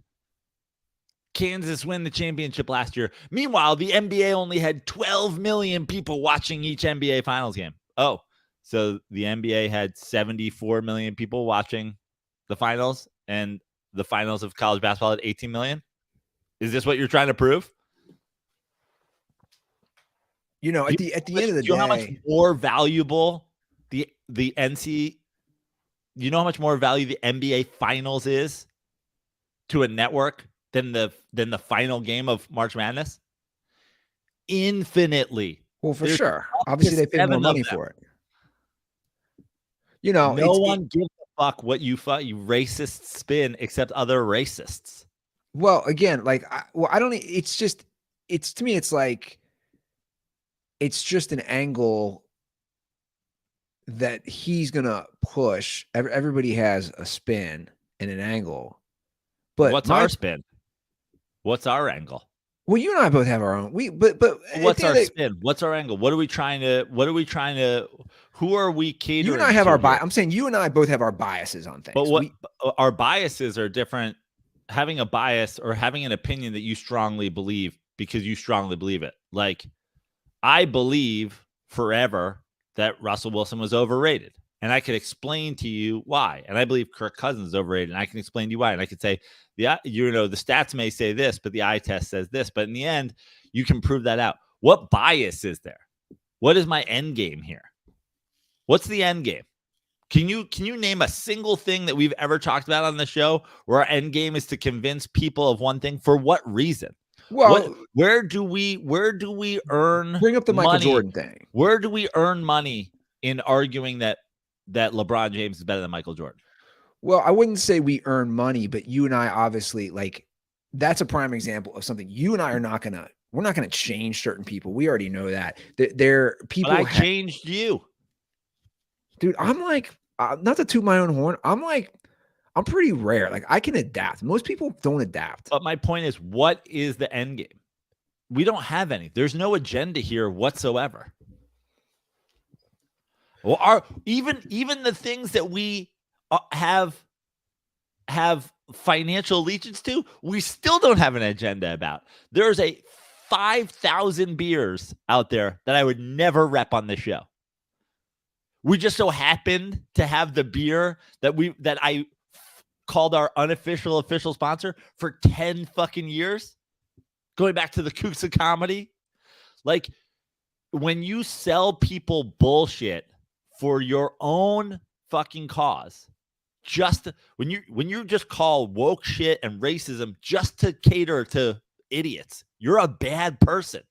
Kansas win the championship last year. Meanwhile, the NBA only had 12 million people watching each NBA Finals game. Oh, so the NBA had 74 million people watching the finals, and the finals of college basketball at 18 million? Is this what you're trying to prove? At the end of the day, how much more valuable the NC, how much more value the NBA Finals is to a network than the final game of March Madness? Infinitely. Well, for sure. Obviously, they pay more money for it. No one gives a fuck what you racist spin except other racists. Well, again, I don't. To me, it's like. It's just an angle that he's going to push. Everybody has a spin and an angle. But what's our spin? What's our angle? Well, you and I both have our own. But what's our spin? What's our angle? What are we trying to who are we catering? You and I have our bias. I'm saying you and I both have our biases on things. But our biases are different. Having a bias or having an opinion that you strongly believe because you strongly believe it. Like, I believe forever that Russell Wilson was overrated. And I could explain to you why. And I believe Kirk Cousins is overrated. And I can explain to you why. And I could say, the stats may say this, but the eye test says this. But in the end, you can prove that out. What bias is there? What is my end game here? What's the end game? Can you name a single thing that we've ever talked about on the show where our end game is to convince people of one thing? For what reason? Well, where do we earn? Bring up the Michael money? Jordan thing. Where do we earn money in arguing that LeBron James is better than Michael Jordan? Well, I wouldn't say we earn money, but you and I obviously that's a prime example of something. You and I we're not gonna change certain people. We already know that. There people. But I changed you, dude. I'm not to toot my own horn. I'm pretty rare. I can adapt. Most people don't adapt. But my point is, what is the end game? We don't have any. There's no agenda here whatsoever. Well, even the things that we have financial allegiance to, we still don't have an agenda about. There's a 5,000 beers out there that I would never rep on the show. We just so happened to have the beer that I called our unofficial official sponsor for 10 fucking years, going back to the Kooks of Comedy. Like, when you sell people bullshit for your own fucking cause, just when you just call woke shit and racism just to cater to idiots, you're a bad person.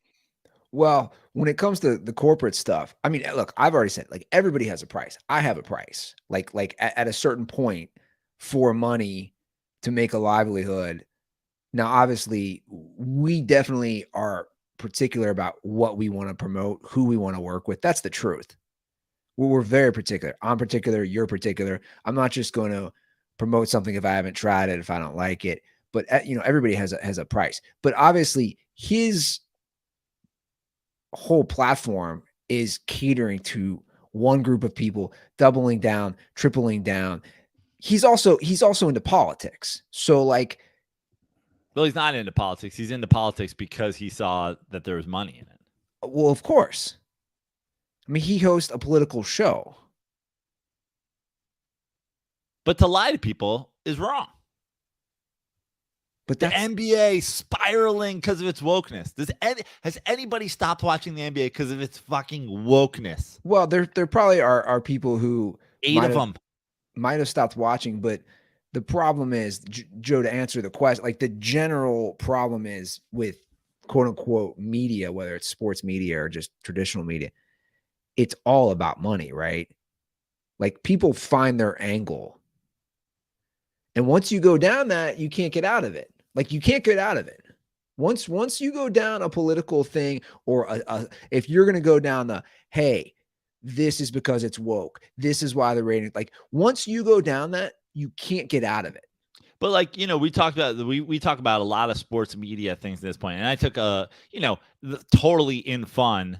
Well, when it comes to the corporate stuff, I mean, look, I've already said, like, everybody has a price. I have a price. Like at a certain point for money to make a livelihood. Now, obviously, we definitely are particular about what we want to promote, who we want to work with. That's the truth. We're very particular. I'm particular. You're particular. I'm not just going to promote something if I haven't tried it, if I don't like it. But everybody has a price. But obviously, his whole platform is catering to one group of people, doubling down, tripling down. He's also into politics. So, like, well, he's not into politics. He's into politics because he saw that there was money in it. Well, of course. I mean, he hosts a political show. But to lie to people is wrong. But the NBA spiraling because of its wokeness. Has anybody stopped watching the NBA because of its fucking wokeness? Well, there probably are people who 8 of them might have stopped watching, but the problem is, Joe, to answer the question, like, the general problem is with quote unquote media, whether it's sports media or just traditional media, it's all about money, right? Like, people find their angle. And once you go down that, you can't get out of it. Like, you can't get out of it. Once you go down a political thing, or if you're going to go down the, hey, this is because it's woke, this is why the rating, like, once you go down that, you can't get out of it. But, like, we talked about, we talk about a lot of sports media things at this point. And I took totally in fun.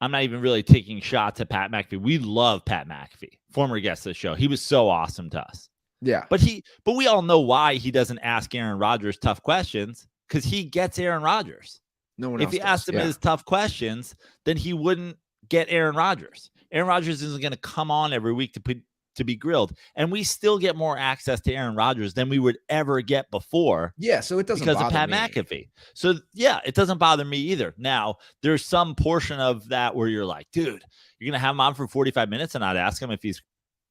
I'm not even really taking shots at Pat McAfee. We love Pat McAfee, former guest of the show. He was so awesome to us. Yeah. But we all know why he doesn't ask Aaron Rodgers tough questions, because he gets Aaron Rodgers. No one else. If he asked him his tough questions, then he wouldn't get Aaron Rodgers. Aaron Rodgers isn't going to come on every week to be grilled. And we still get more access to Aaron Rodgers than we would ever get before. Yeah, so it doesn't because bother of Pat McAfee. So, yeah, it doesn't bother me either. Now, there's some portion of that where you're like, dude, you're going to have him on for 45 minutes and not ask him if he's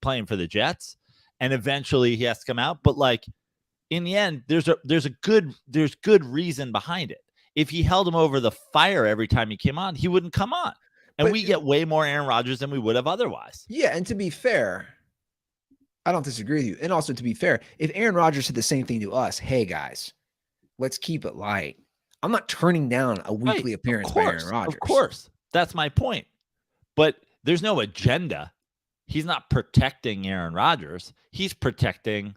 playing for the Jets, and eventually he has to come out. But, like, in the end, there's good reason behind it. If he held him over the fire every time he came on, he wouldn't come on. And we get way more Aaron Rodgers than we would have otherwise. Yeah, and to be fair, I don't disagree with you. And also, to be fair, if Aaron Rodgers said the same thing to us, hey, guys, let's keep it light, I'm not turning down a weekly appearance by Aaron Rodgers. Of course. That's my point. But there's no agenda. He's not protecting Aaron Rodgers. He's protecting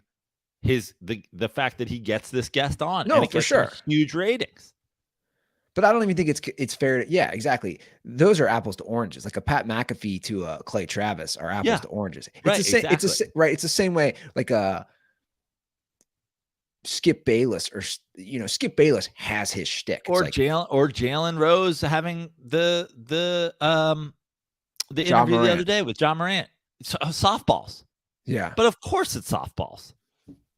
the fact that he gets this guest on. No, and it for gets sure. Huge ratings. But I don't even think it's fair. Yeah, exactly. Those are apples to oranges. Like a Pat McAfee to a Clay Travis are apples to oranges. It's It's the same way. Like a Skip Bayless, or Skip Bayless has his shtick. Or Jalen Rose having the interview the other day with John Morant. It's softballs. Yeah, but of course it's softballs.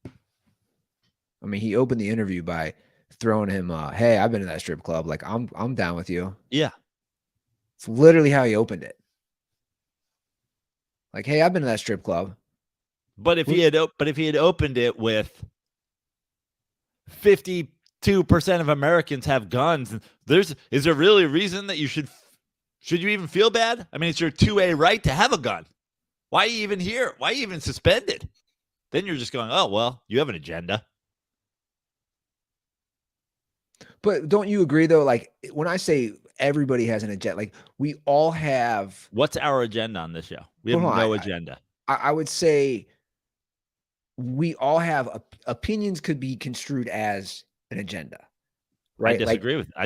I mean, he opened the interview by throwing him, hey, I've been to that strip club. Like, I'm down with you. Yeah. It's literally how he opened it. Like, hey, I've been to that strip club. But if he had opened it with 52% of Americans have guns, is there really a reason that should you even feel bad? I mean, it's your 2A right to have a gun. Why are you even here? Why are you even suspended? Then you're just going, oh, well, you have an agenda. But don't you agree, though? Like, when I say everybody has an agenda, like, we all have. What's our agenda on this show? We have no agenda. I would say we all have opinions could be construed as an agenda. right? I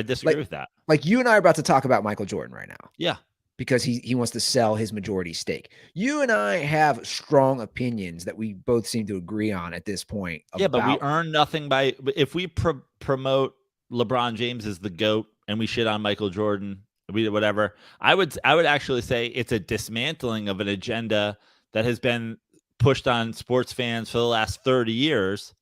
disagree with that. Like you and I are about to talk about Michael Jordan right now. Yeah. Because he wants to sell his majority stake. You and I have strong opinions that we both seem to agree on at this point. Yeah, but we earn nothing by if we promote LeBron James as the GOAT and we shit on Michael Jordan, whatever. I would actually say it's a dismantling of an agenda that has been pushed on sports fans for the last 30 years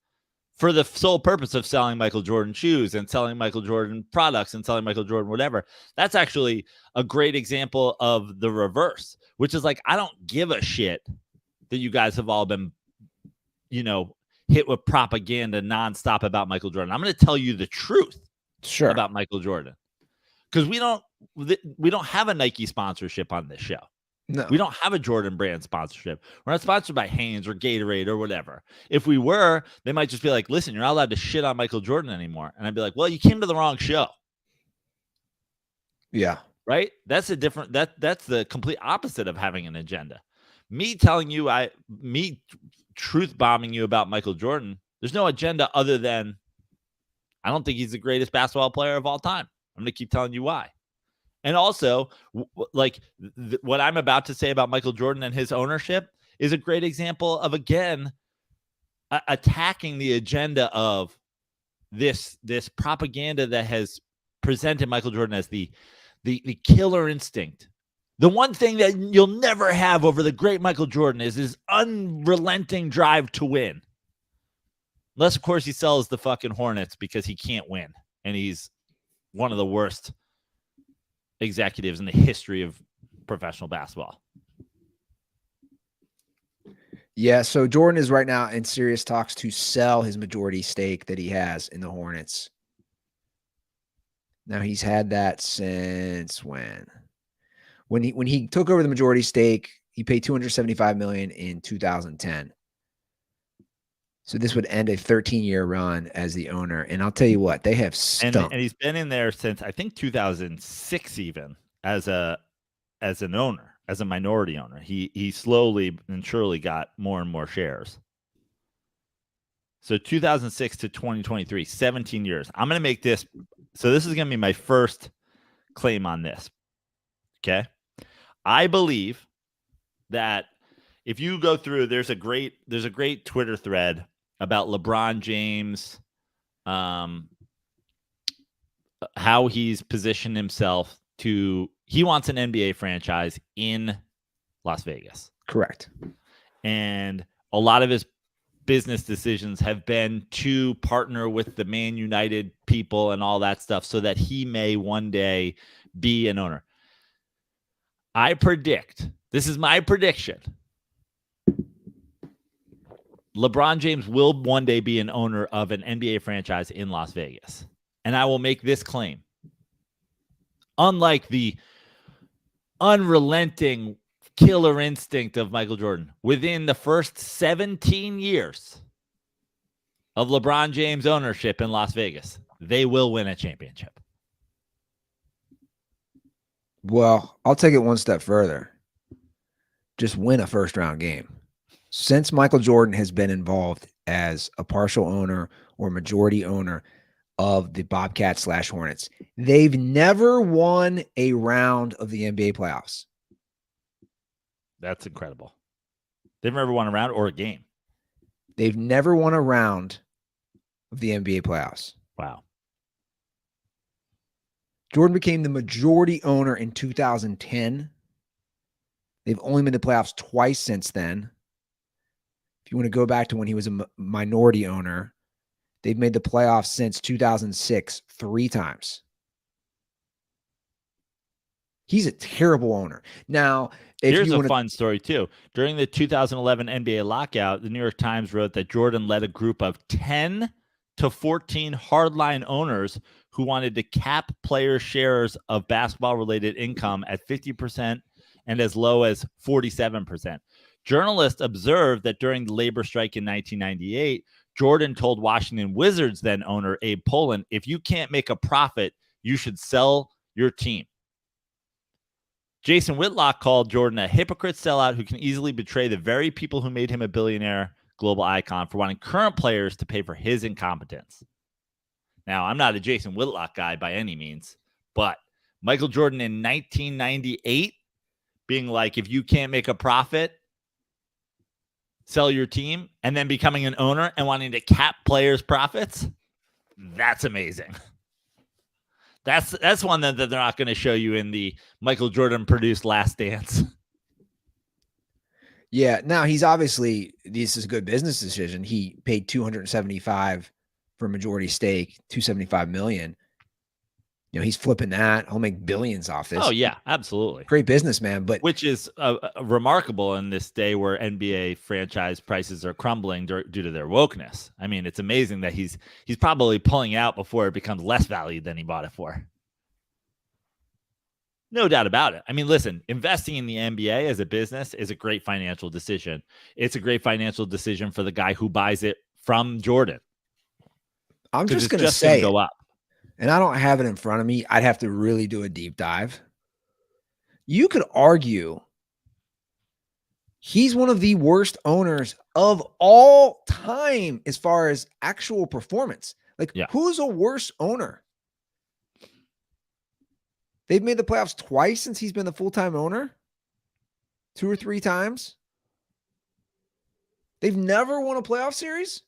for the sole purpose of selling Michael Jordan shoes and selling Michael Jordan products and selling Michael Jordan whatever. That's actually a great example of the reverse, which is like, I don't give a shit that you guys have all been, hit with propaganda nonstop about Michael Jordan. I'm going to tell you the truth about Michael Jordan, because we don't have a Nike sponsorship on this show. No. We don't have a Jordan brand sponsorship. We're not sponsored by Hanes or Gatorade or whatever. If we were, they might just be like, listen, you're not allowed to shit on Michael Jordan anymore. And I'd be like, well, you came to the wrong show. Yeah. Right? That's that's the complete opposite of having an agenda. Me telling you, me truth bombing you about Michael Jordan, there's no agenda other than I don't think he's the greatest basketball player of all time. I'm going to keep telling you why. And also, what I'm about to say about Michael Jordan and his ownership is a great example of, again, attacking the agenda of this propaganda that has presented Michael Jordan as the killer instinct. The one thing that you'll never have over the great Michael Jordan is his unrelenting drive to win. Unless, of course, he sells the fucking Hornets because he can't win. And he's one of the worst executives in the history of professional basketball. Yeah, so Jordan is right now in serious talks to sell his majority stake that he has in the Hornets. Now he's had that since when? When he took over the majority stake, he paid $275 million in 2010. So this would end a 13-year run as the owner. And I'll tell you what, they have stunk. And he's been in there since, I think, 2006 even as an owner, as a minority owner. He slowly and surely got more and more shares. So 2006 to 2023, 17 years. I'm going to make this. So this is going to be my first claim on this. Okay. I believe that if you go through, there's a great Twitter thread about LeBron James, how he's positioned himself he wants an NBA franchise in Las Vegas. Correct. And a lot of his business decisions have been to partner with the Man United people and all that stuff so that he may one day be an owner. I predict, this is my prediction, LeBron James will one day be an owner of an NBA franchise in Las Vegas. And I will make this claim. Unlike the unrelenting killer instinct of Michael Jordan, within the first 17 years of LeBron James ownership in Las Vegas, they will win a championship. Well, I'll take it one step further. Just win a first-round game. Since Michael Jordan has been involved as a partial owner or majority owner of the Bobcats/Hornets, they've never won a round of the NBA playoffs. That's incredible. They've never won a round or a game. They've never won a round of the NBA playoffs. Wow. Jordan became the majority owner in 2010. They've only been to the playoffs twice since then. If you want to go back to when he was a minority owner, they've made the playoffs since 2006 3 times. He's a terrible owner. Now, here's a fun story, too. During the 2011 NBA lockout, the New York Times wrote that Jordan led a group of 10 to 14 hardline owners who wanted to cap players' shares of basketball-related income at 50% and as low as 47%. Journalists observed that during the labor strike in 1998, Jordan told Washington Wizards then owner Abe Pollin, if you can't make a profit, you should sell your team. Jason Whitlock called Jordan a hypocrite sellout who can easily betray the very people who made him a billionaire global icon for wanting current players to pay for his incompetence. Now, I'm not a Jason Whitlock guy by any means, but Michael Jordan in 1998 being like, if you can't make a profit, sell your team, and then becoming an owner and wanting to cap players' profits, that's amazing. That's one that they're not going to show you in the Michael Jordan produced Last Dance. Yeah. Now he's obviously, this is a good business decision. He paid 275 for majority stake, 275 million. You know, he's flipping that. He'll make billions off this. Oh yeah, absolutely. Great businessman, but which is remarkable in this day where NBA franchise prices are crumbling due to their wokeness. I mean, it's amazing that he's probably pulling out before it becomes less valued than he bought it for. No doubt about it. I mean, listen, investing in the NBA as a business is a great financial decision. It's a great financial decision for the guy who buys it from Jordan. I'm just going to say, go up. And I don't have it in front of me. I'd have to really do a deep dive. You could argue he's one of the worst owners of all time as far as actual performance. Like, who's a worse owner? They've made the playoffs twice since he's been the full-time owner. 2 or 3 times. They've never won a playoff series.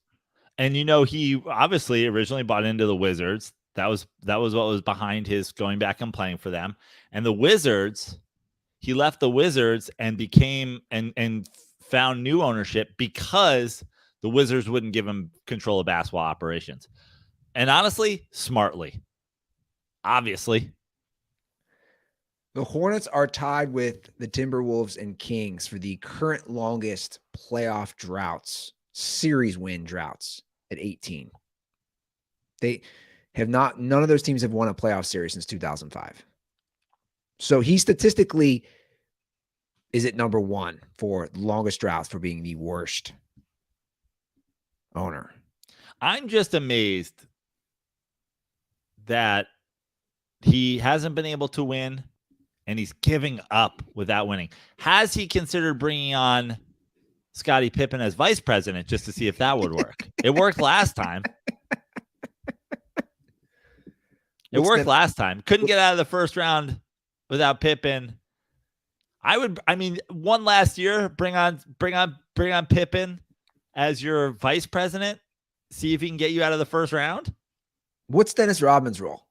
And, you know, he obviously originally bought into the Wizards. That was what was behind his going back and playing for them. And the Wizards, he left the Wizards and became and found new ownership because the Wizards wouldn't give him control of basketball operations. And honestly, smartly. Obviously. The Hornets are tied with the Timberwolves and Kings for the current longest playoff droughts, series win droughts at 18. They have not, none of those teams have won a playoff series since 2005. So he statistically is at number 1 for longest droughts for being the worst owner. I'm just amazed that he hasn't been able to win and he's giving up without winning. Has he considered bringing on Scottie Pippen as vice president just to see if that would work? It worked last time. Last time. Couldn't get out of the first round without Pippen. I mean, one last year, bring on Pippen as your vice president. See if he can get you out of the first round. What's Dennis Rodman's role?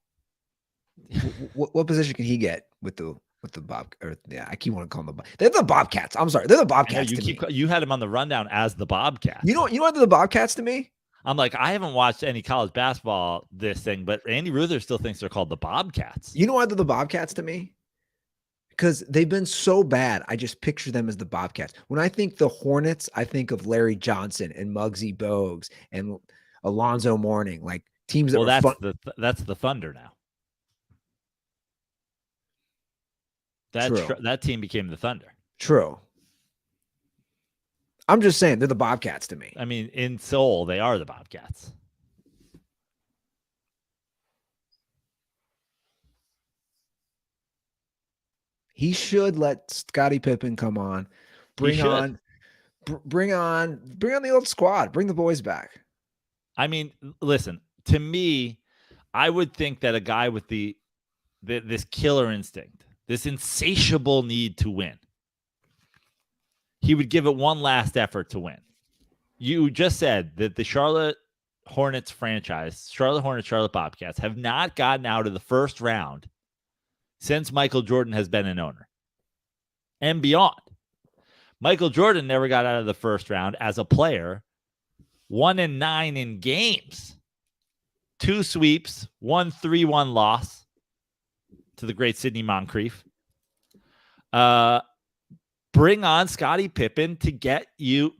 What position can he get with the Bob? Or, yeah, I keep wanting to call them they're the Bobcats. I'm sorry, they're the Bobcats. You had him on the rundown as the Bobcats. You know what the Bobcats to me? I'm like, I haven't watched any college basketball this thing, but Andy Ruther still thinks they're called the Bobcats. You know why they're the Bobcats to me? Because they've been so bad. I just picture them as the Bobcats. When I think the Hornets, I think of Larry Johnson and Muggsy Bogues and Alonzo Mourning, like teams that were fun. That's the Thunder now. That team became the Thunder. True. I'm just saying they're the Bobcats to me. I mean, in soul, they are the Bobcats. He should let Scottie Pippen come on. Bring on the old squad. Bring the boys back. I mean, listen, to me, I would think that a guy with this killer instinct, this insatiable need to win, he would give it one last effort to win. You just said that the Charlotte Hornets franchise, Charlotte Hornets, Charlotte Bobcats, have not gotten out of the first round since Michael Jordan has been an owner and beyond. Michael Jordan never got out of the first round as a player. 1-9 in games, 2 sweeps, 1 3-1 loss to the great Sidney Moncrief. Bring on Scottie Pippen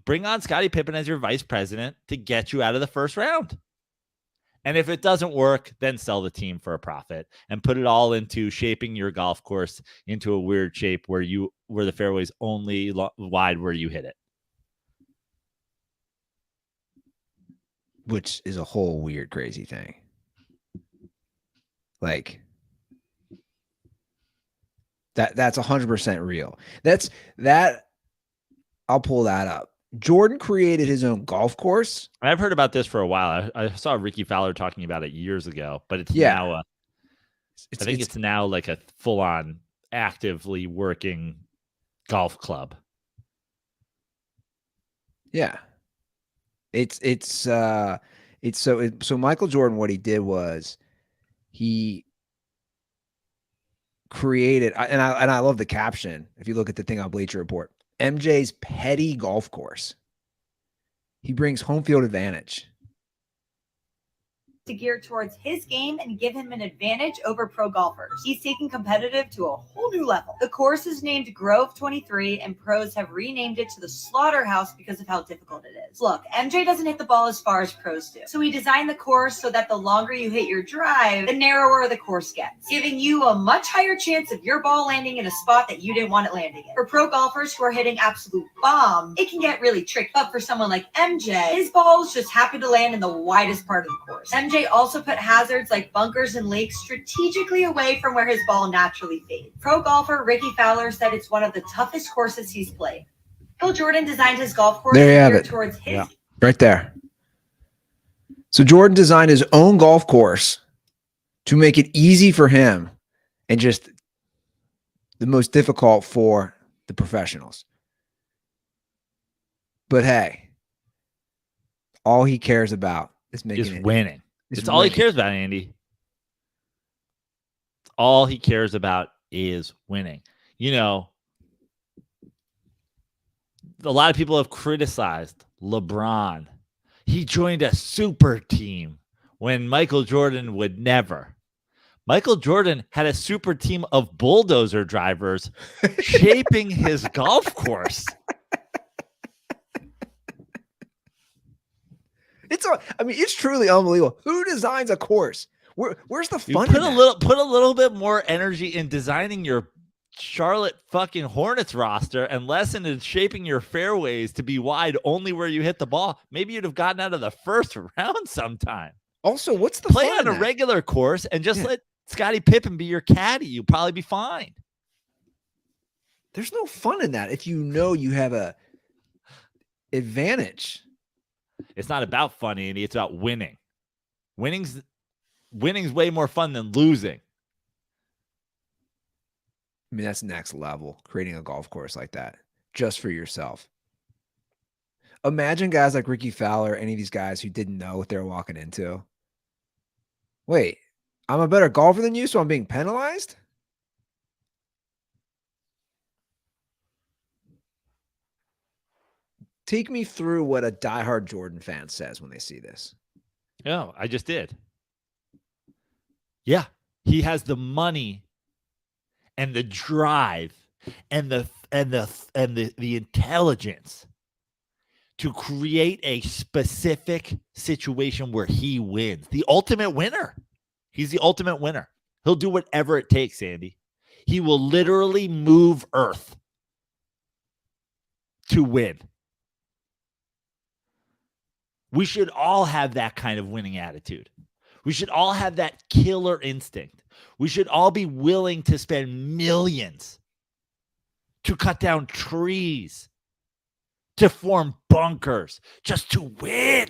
bring on Scottie Pippen as your vice president to get you out of the first round. And if it doesn't work, then sell the team for a profit and put it all into shaping your golf course into a weird shape where the fairway's only wide where you hit it. Which is a whole weird, crazy thing. Like that's 100% real. That I'll pull that up. Jordan created his own golf course. I've heard about this for a while. I saw Ricky Fowler talking about it years ago, but it's Yeah. now I think it's now like a full-on actively working golf club. Yeah. So Michael Jordan, what he did was he created, and I love the caption. If you look at the thing on Bleacher Report, MJ's petty golf course. He brings home field advantage to gear towards his game and give him an advantage over pro golfers. He's taking competitive to a whole new level. The course is named Grove 23, and pros have renamed it to the Slaughterhouse because of how difficult it is. Look, MJ doesn't hit the ball as far as pros do, so he designed the course so that the longer you hit your drive, the narrower the course gets, giving you a much higher chance of your ball landing in a spot that you didn't want it landing in. For pro golfers who are hitting absolute bombs, it can get really tricky. But for someone like MJ, his balls just happen to land in the widest part of the course. MJ also put hazards like bunkers and lakes strategically away from where his ball naturally fades. Pro golfer Ricky Fowler said it's one of the toughest courses he's played. Michael Jordan designed his golf course there you have it. Towards his right there. So Jordan designed his own golf course to make it easy for him and just the most difficult for the professionals. But hey, all he cares about is making it winning. It's all he cares about, Andy. All he cares about is winning. You know, a lot of people have criticized LeBron. He joined a super team when Michael Jordan would never. Michael Jordan had a super team of bulldozer drivers shaping his golf course. It's truly unbelievable. Who designs a course? Where's the fun? Put a little bit more energy in designing your Charlotte fucking Hornets roster and less into shaping your fairways to be wide only where you hit the ball. Maybe you'd have gotten out of the first round sometime. Also, what's the play fun on a regular course and just let Scottie Pippen be your caddy? You'll probably be fine. There's no fun in that if you know you have a advantage. It's not about fun, Andy. It's about winning. Winning's way more fun than losing. I mean, that's next level, creating a golf course like that just for yourself. Imagine guys like Ricky Fowler, any of these guys who didn't know what they were walking into. Wait, I'm a better golfer than you, so I'm being penalized? Take me through what a diehard Jordan fan says when they see this. Oh, I just did. Yeah, he has the money and the drive and the intelligence to create a specific situation where he wins. The ultimate winner. He's the ultimate winner. He'll do whatever it takes, Andy. He will literally move Earth to win. We should all have that kind of winning attitude. We should all have that killer instinct. We should all be willing to spend millions to cut down trees, to form bunkers, just to win.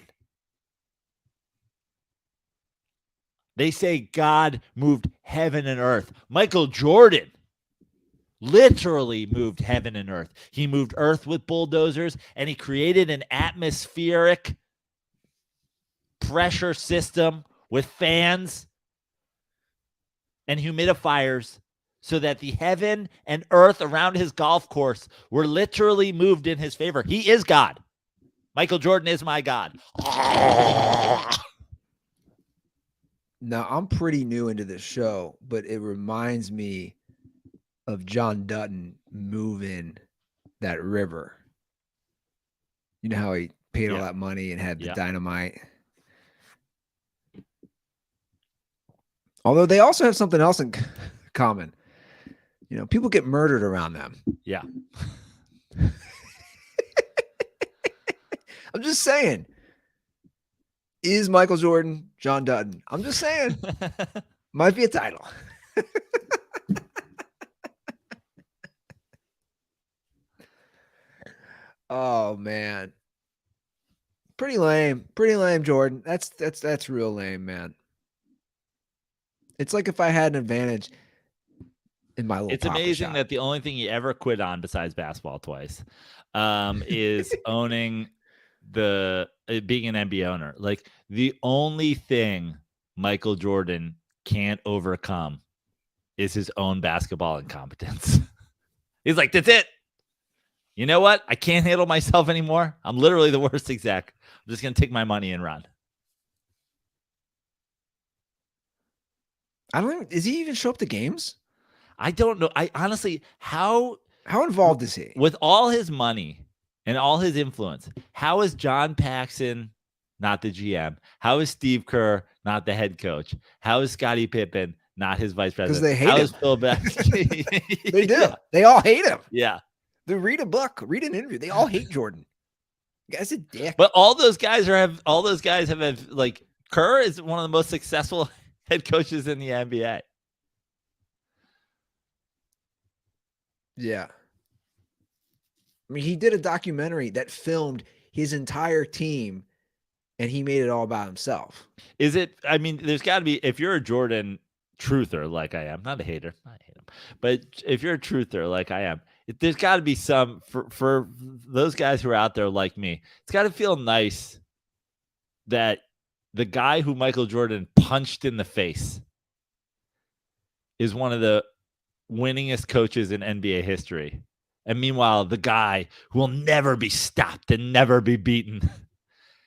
They say God moved heaven and earth. Michael Jordan literally moved heaven and earth. He moved earth with bulldozers, and he created an atmospheric pressure system with fans and humidifiers so that the heaven and earth around his golf course were literally moved in his favor. He is God. Michael Jordan is my God. Now, I'm pretty new into this show, but it reminds me of John Dutton moving that river. You know how he paid all that money and had the dynamite? Although they also have something else in common. You know, people get murdered around them. Yeah. I'm just saying. Is Michael Jordan John Dutton? I'm just saying. Might be a title. Oh man. Pretty lame. Pretty lame, Jordan. That's real lame, man. It's like if I had an advantage in my little It's papa amazing shop. that the only thing he ever quit on besides basketball twice is owning being an NBA owner. Like the only thing Michael Jordan can't overcome is his own basketball incompetence. He's like, that's it. You know what? I can't handle myself anymore. I'm literally the worst exec. I'm just going to take my money and run. I don't even, does he even show up to games? I don't know. I honestly, how involved is he? With all his money and all his influence, how is John Paxson not the GM? How is Steve Kerr not the head coach? How is Scottie Pippen not his vice president? Because they hate how him. Is Phil They do. Yeah. They all hate him. Yeah. They read a book, read an interview. They all hate Jordan. The guy's a dick. But all those guys have like Kerr is one of the most successful head coaches in the NBA. Yeah. I mean, he did a documentary that filmed his entire team and he made it all by himself. Is it? I mean, there's got to be, if you're a Jordan truther like I am, not a hater, I hate him, but if you're a truther like I am, there's got to be some, for those guys who are out there like me, it's got to feel nice that the guy who Michael Jordan punched in the face is one of the winningest coaches in NBA history. And meanwhile, the guy who will never be stopped and never be beaten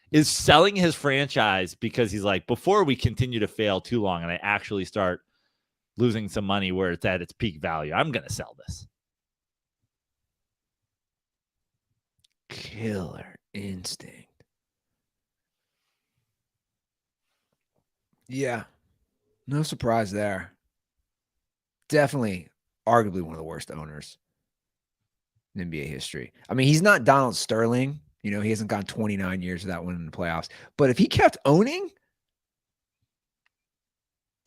is selling his franchise because he's like, before we continue to fail too long and I actually start losing some money where it's at its peak value, I'm going to sell this. Killer instinct. Yeah. No surprise there. Definitely, arguably one of the worst owners in NBA history. I mean, he's not Donald Sterling. You know, he hasn't gone 29 years without winning the playoffs. But if he kept owning,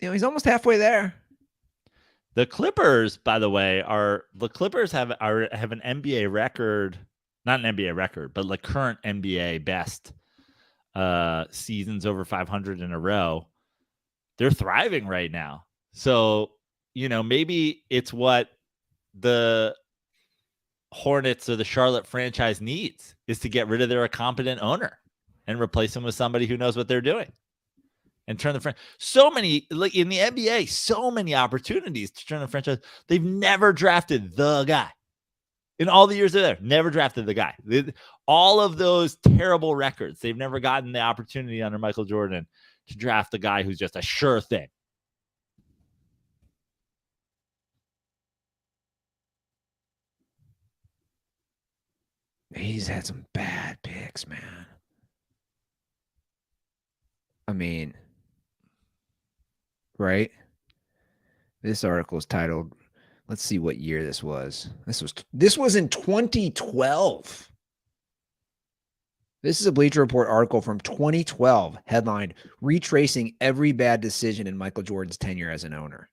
you know, he's almost halfway there. The Clippers, by the way, have an NBA record, not an NBA record, but like current NBA best seasons over 500 in a row. They're thriving right now. So, you know, maybe it's what the Hornets or the Charlotte franchise needs is to get rid of their incompetent owner and replace him with somebody who knows what they're doing and turn the franchise. So many, like in the NBA, so many opportunities to turn the franchise. They've never drafted the guy in all the years they're there. Never drafted the guy. All of those terrible records, they've never gotten the opportunity under Michael Jordan to draft the guy who's just a sure thing. He's had some bad picks, man. I mean, right? This article is titled, let's see what year this was. This was in 2012. This is a Bleacher Report article from 2012, headlined, Retracing Every Bad Decision in Michael Jordan's Tenure as an Owner.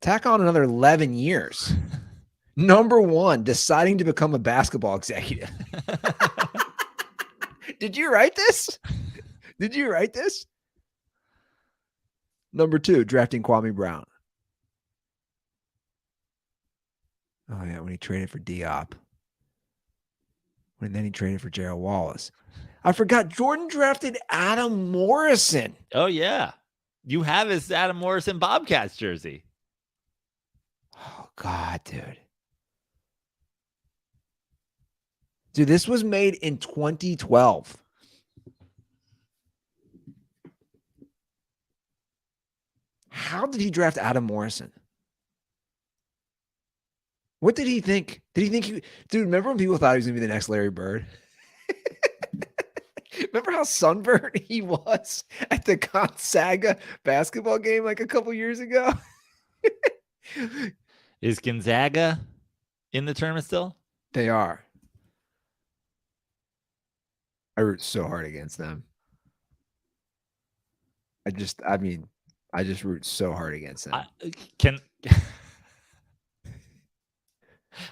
Tack on another 11 years. Number 1, deciding to become a basketball executive. Did you write this? Did you write this? Number 2, drafting Kwame Brown. Oh, yeah, when he traded for Diop. And then he traded for Gerald Wallace. I forgot Jordan drafted Adam Morrison. Oh, yeah. You have his Adam Morrison Bobcats jersey. Oh, God, dude. Dude, this was made in 2012. How did he draft Adam Morrison? What did he think? Did he think dude, remember when people thought he was going to be the next Larry Bird? Remember how sunburned he was at the Gonzaga basketball game like a couple years ago? Is Gonzaga in the tournament still? They are. I root so hard against them. I just root so hard against them.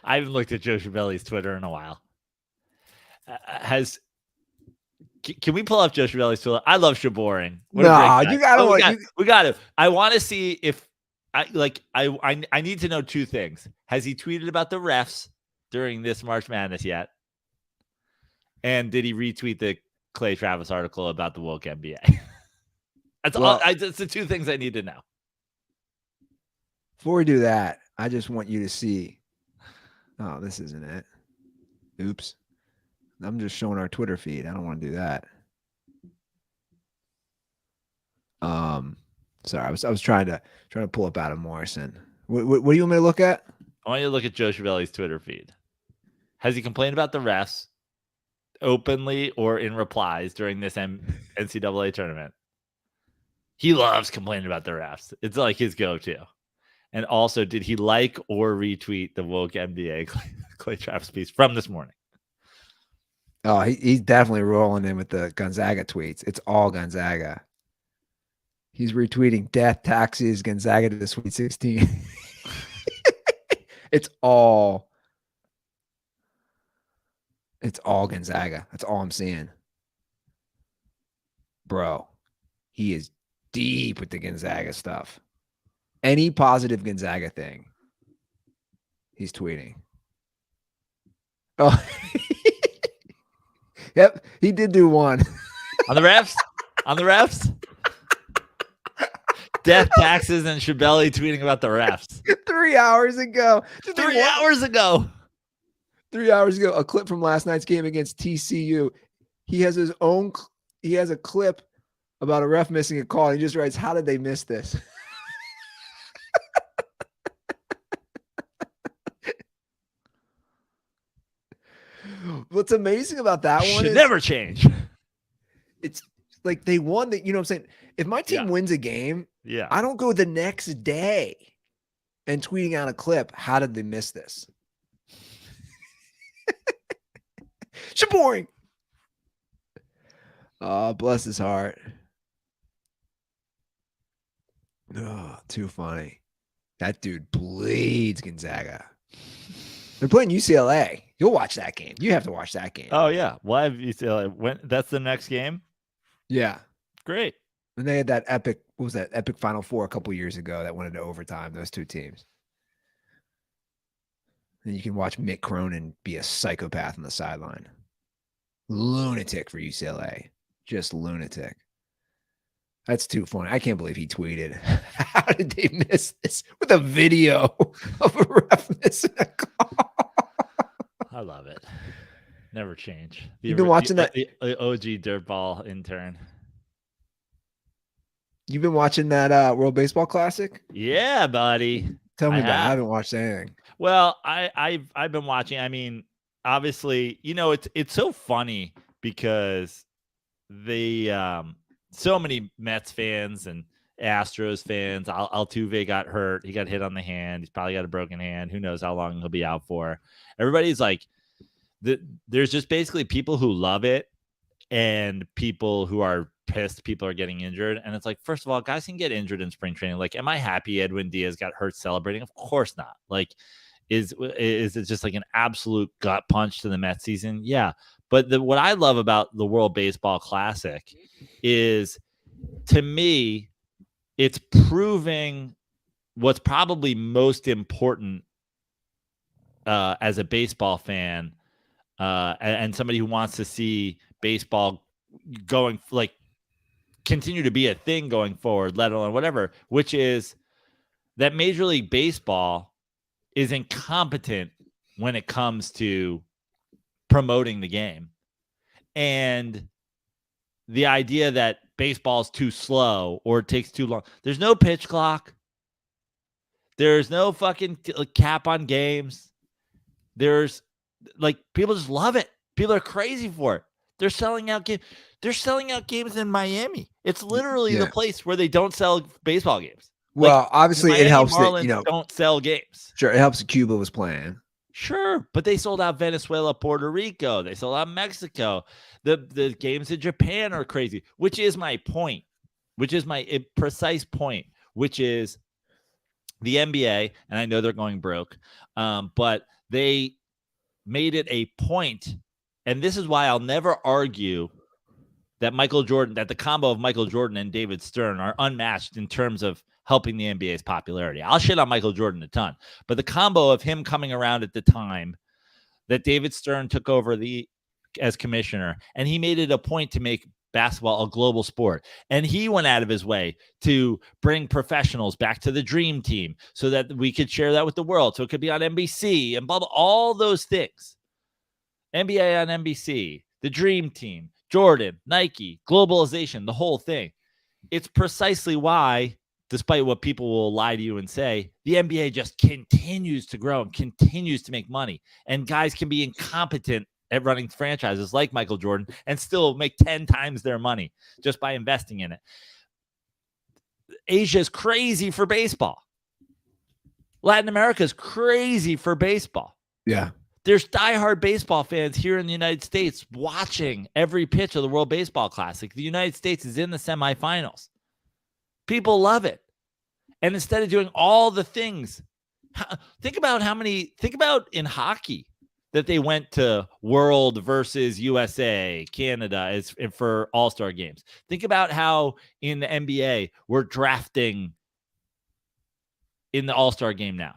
I haven't looked at Joe Schiavelli's Twitter in a while. Can we pull up Joe Chiavelli's Twitter? I love Shaboring. No, you gotta. We got to. I want to see if I need to know two things. Has he tweeted about the refs during this March Madness yet? And did he retweet the Clay Travis article about the woke NBA? That's the two things I need to know. Before we do that, I just want you to see. Oh, this isn't it. Oops. I'm just showing our Twitter feed. I don't want to do that. Sorry, I was trying to pull up Adam Morrison. What do you want me to look at? I want you to look at Joe Chiavelli's Twitter feed. Has he complained about the refs openly or in replies during this NCAA tournament? He loves complaining about the refs. It's like his go-to. And also, did he like or retweet the woke NBA Clay Travis piece from this morning? Oh, he's definitely rolling in with the Gonzaga tweets. It's all Gonzaga. He's retweeting death, taxes, Gonzaga to the Sweet 16. It's all Gonzaga. That's all I'm seeing. Bro, he is deep with the Gonzaga stuff. Any positive Gonzaga thing, he's tweeting. Oh, yep, he did do one. On the refs? Death, taxes, and Chiavelli tweeting about the refs. 3 hours ago. 3 hours ago. 3 hours ago, a clip from last night's game against TCU. He has a clip about a ref missing a call. And he just writes, "How did they miss this?" What's amazing about that one should is never change. It's like they won the, you know what I'm saying? If my team wins a game, I don't go the next day and tweeting out a clip. How did they miss this? Shaboring. Oh, bless his heart. Oh, too funny. That dude bleeds Gonzaga. They're playing UCLA. You'll watch that game. You have to watch that game. Oh, yeah. Live UCLA. When that's the next game? Yeah. Great. And they had that epic, what was that? Epic Final Four a couple years ago that went into overtime, those two teams. And you can watch Mick Cronin be a psychopath on the sideline. Lunatic for UCLA. Just lunatic. That's too funny. I can't believe he tweeted, "How did they miss this?" with a video of a ref missing a call. I love it. Never change. You've been watching that? The OG dirtball intern. You've been watching that World Baseball Classic? Yeah, buddy. Tell me about it. I haven't watched anything. Well, I've been watching. I mean, obviously, you know, it's so funny because so many Mets fans and Astros fans. Altuve got hurt. He got hit on the hand. He's probably got a broken hand. Who knows how long he'll be out for. Everybody's like, there's just basically people who love it and people who are pissed people are getting injured. And it's like, first of all, guys can get injured in spring training. Like, am I happy Edwin Diaz got hurt celebrating? Of course not. Like, is it just like an absolute gut punch to the Mets season? Yeah. But what I love about the World Baseball Classic is, to me, it's proving what's probably most important as a baseball fan and somebody who wants to see baseball going, like, continue to be a thing going forward, let alone whatever, which is that Major League Baseball is incompetent when it comes to promoting the game. And the idea that baseball is too slow or it takes too long. There's no pitch clock. There's no fucking cap on games. There's, like, people just love it. People are crazy for it. They're selling out games. They're selling out games in Miami. It's literally the place where they don't sell baseball games. Well, like, obviously Miami it helps Marlins that, you know, don't sell games. Sure, it helps that Cuba was playing. Sure, but they sold out Venezuela, Puerto Rico. They sold out Mexico. The games in Japan are crazy, which is my point, which is my precise point, which is the NBA, and I know they're going broke, but they made it a point And this is why I'll never argue that the combo of Michael Jordan and David Stern are unmatched in terms of helping the NBA's popularity. I'll shit on Michael Jordan a ton, but the combo of him coming around at the time that David Stern took over as commissioner, and he made it a point to make basketball a global sport. And he went out of his way to bring professionals back to the dream team so that we could share that with the world. So it could be on NBC and blah, blah, all those things. NBA on NBC, the dream team, Jordan, Nike, globalization, the whole thing. It's precisely why, despite what people will lie to you and say, the NBA just continues to grow and continues to make money. And guys can be incompetent at running franchises like Michael Jordan and still make 10 times their money just by investing in it. Asia is crazy for baseball. Latin America is crazy for baseball. Yeah. There's diehard baseball fans here in the United States watching every pitch of the World Baseball Classic. The United States is in the semifinals. People love it. And instead of doing all the things, think about in hockey that they went to World versus USA, Canada for All-Star games. Think about how in the NBA we're drafting in the All-Star game now.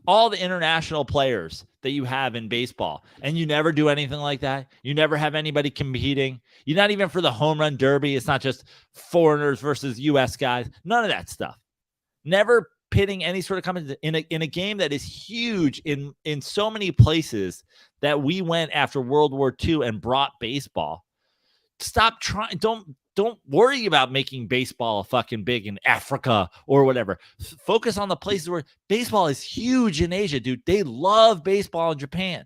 All the international players that you have in baseball, and you never do anything like that. You never have anybody competing. You're not even for the home run derby. It's not just foreigners versus U.S. guys. None of that stuff. Never pitting any sort of competition in a game that is huge in so many places that we went after World War II and brought baseball. Stop trying. Don't worry about making baseball fucking big in Africa or whatever. Focus on the places where baseball is huge in Asia, dude. They love baseball in Japan.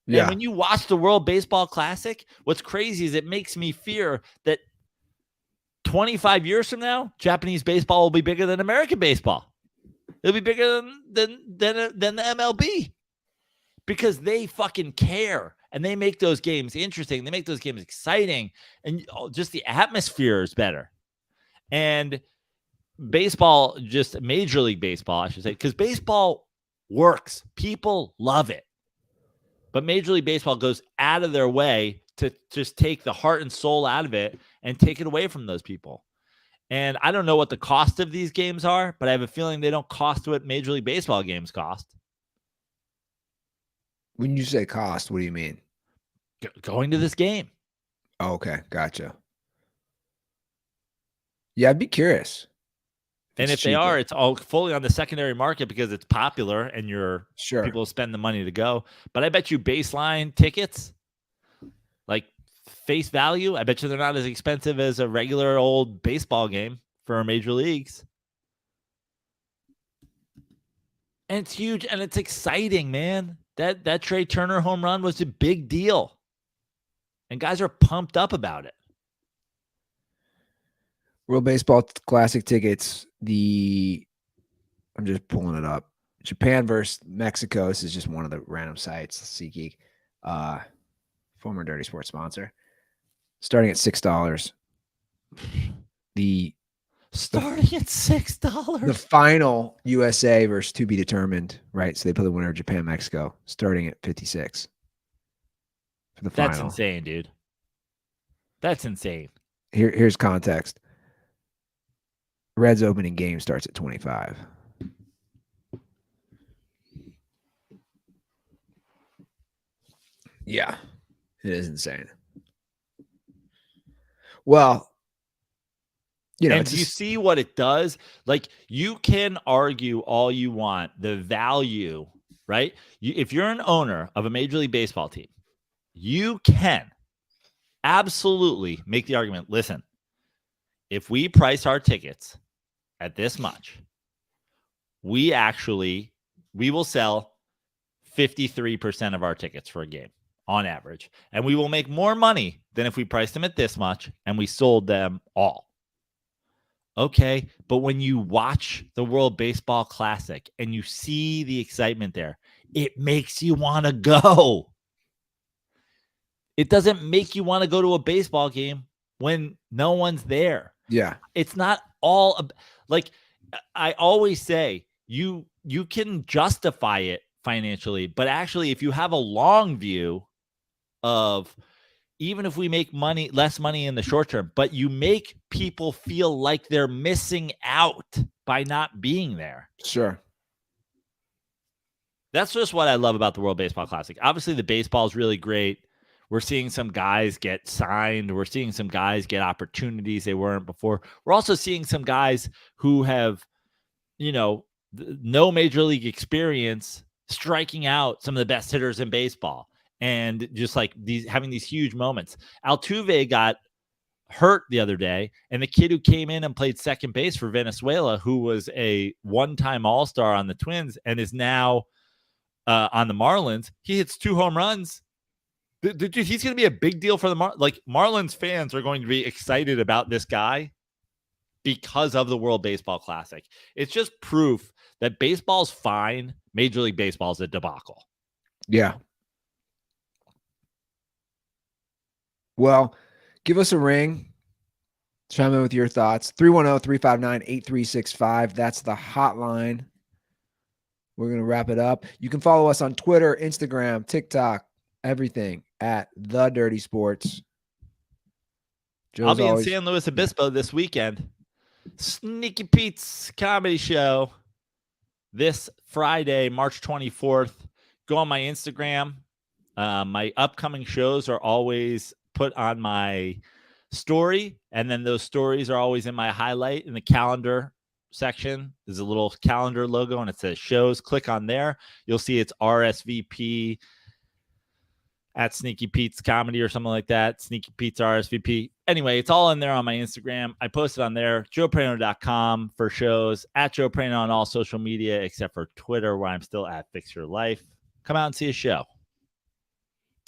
Yeah. And when you watch the World Baseball Classic, what's crazy is it makes me fear that 25 years from now, Japanese baseball will be bigger than American baseball. It'll be bigger than the MLB because they fucking care. And they make those games interesting. They make those games exciting. And just the atmosphere is better. And baseball, just Major League Baseball, I should say, because baseball works. People love it. But Major League Baseball goes out of their way to just take the heart and soul out of it and take it away from those people. And I don't know what the cost of these games are, but I have a feeling they don't cost what Major League Baseball games cost. When you say cost, what do you mean? Going to this game. Oh, okay. Gotcha. Yeah, I'd be curious. And if they are, it's all fully on the secondary market because it's popular and people spend the money to go. But I bet you baseline tickets, like face value, I bet you they're not as expensive as a regular old baseball game for major leagues. And it's huge and it's exciting, man. That Trey Turner home run was a big deal. And guys are pumped up about it. World Baseball Classic tickets, I'm just pulling it up. Japan versus Mexico. This is just one of the random sites. SeatGeek, former Dirty Sports sponsor. Starting at $6. Starting at $6. The final USA versus to be determined, right? So they play the winner of Japan, Mexico, starting at $56 for the final. That's insane, dude. That's insane. Here's context. Reds opening game starts at $25. Yeah, it is insane. Well, and do you see what it does? Like, you can argue all you want, the value, right? If you're an owner of a Major League Baseball team, you can absolutely make the argument, listen, if we price our tickets at this much, we will sell 53% of our tickets for a game on average. And we will make more money than if we priced them at this much and we sold them all. Okay, but when you watch the World Baseball Classic and you see the excitement there, it makes you want to go. It doesn't make you want to go to a baseball game when no one's there. Yeah. It's not all like I always say, you can justify it financially, but actually if you have a long view, of even if we make less money in the short term, but you make people feel like they're missing out by not being there. Sure. That's just what I love about the World Baseball Classic. Obviously, the baseball is really great. We're seeing some guys get signed. We're seeing some guys get opportunities they weren't before. We're also seeing some guys who have, no major league experience striking out some of the best hitters in baseball and just like having these huge moments. Altuve got hurt the other day, and the kid who came in and played second base for Venezuela, who was a one-time All-Star on the Twins and is now on the Marlins, he hits 2 home runs. Dude, he's going to be a big deal for the Marlins fans are going to be excited about this guy because of the World Baseball Classic. It's just proof that baseball's fine. Major League Baseball's a debacle. Yeah. Well, give us a ring. Chime in with your thoughts. 310-359-8365. That's the hotline. We're going to wrap it up. You can follow us on Twitter, Instagram, TikTok, everything at The Dirty Sports. I'll be in San Luis Obispo this weekend. Sneaky Pete's comedy show this Friday, March 24th. Go on my Instagram. My upcoming shows are always put on my story, and then those stories are always in my highlight in the calendar section. There's a little calendar logo and it says shows. Click on there. You'll see it's RSVP at Sneaky Pete's Comedy or something like that. Sneaky Pete's RSVP. Anyway, it's all in there on my Instagram. I post it on there. JoePraino.com for shows. At Joe Praino on all social media except for Twitter, where I'm still at Fix Your Life. Come out and see a show.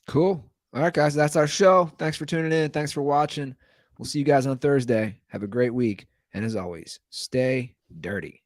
Cool. All right, guys, that's our show. Thanks for tuning in. Thanks for watching. We'll see you guys on Thursday. Have a great week. And as always, stay dirty.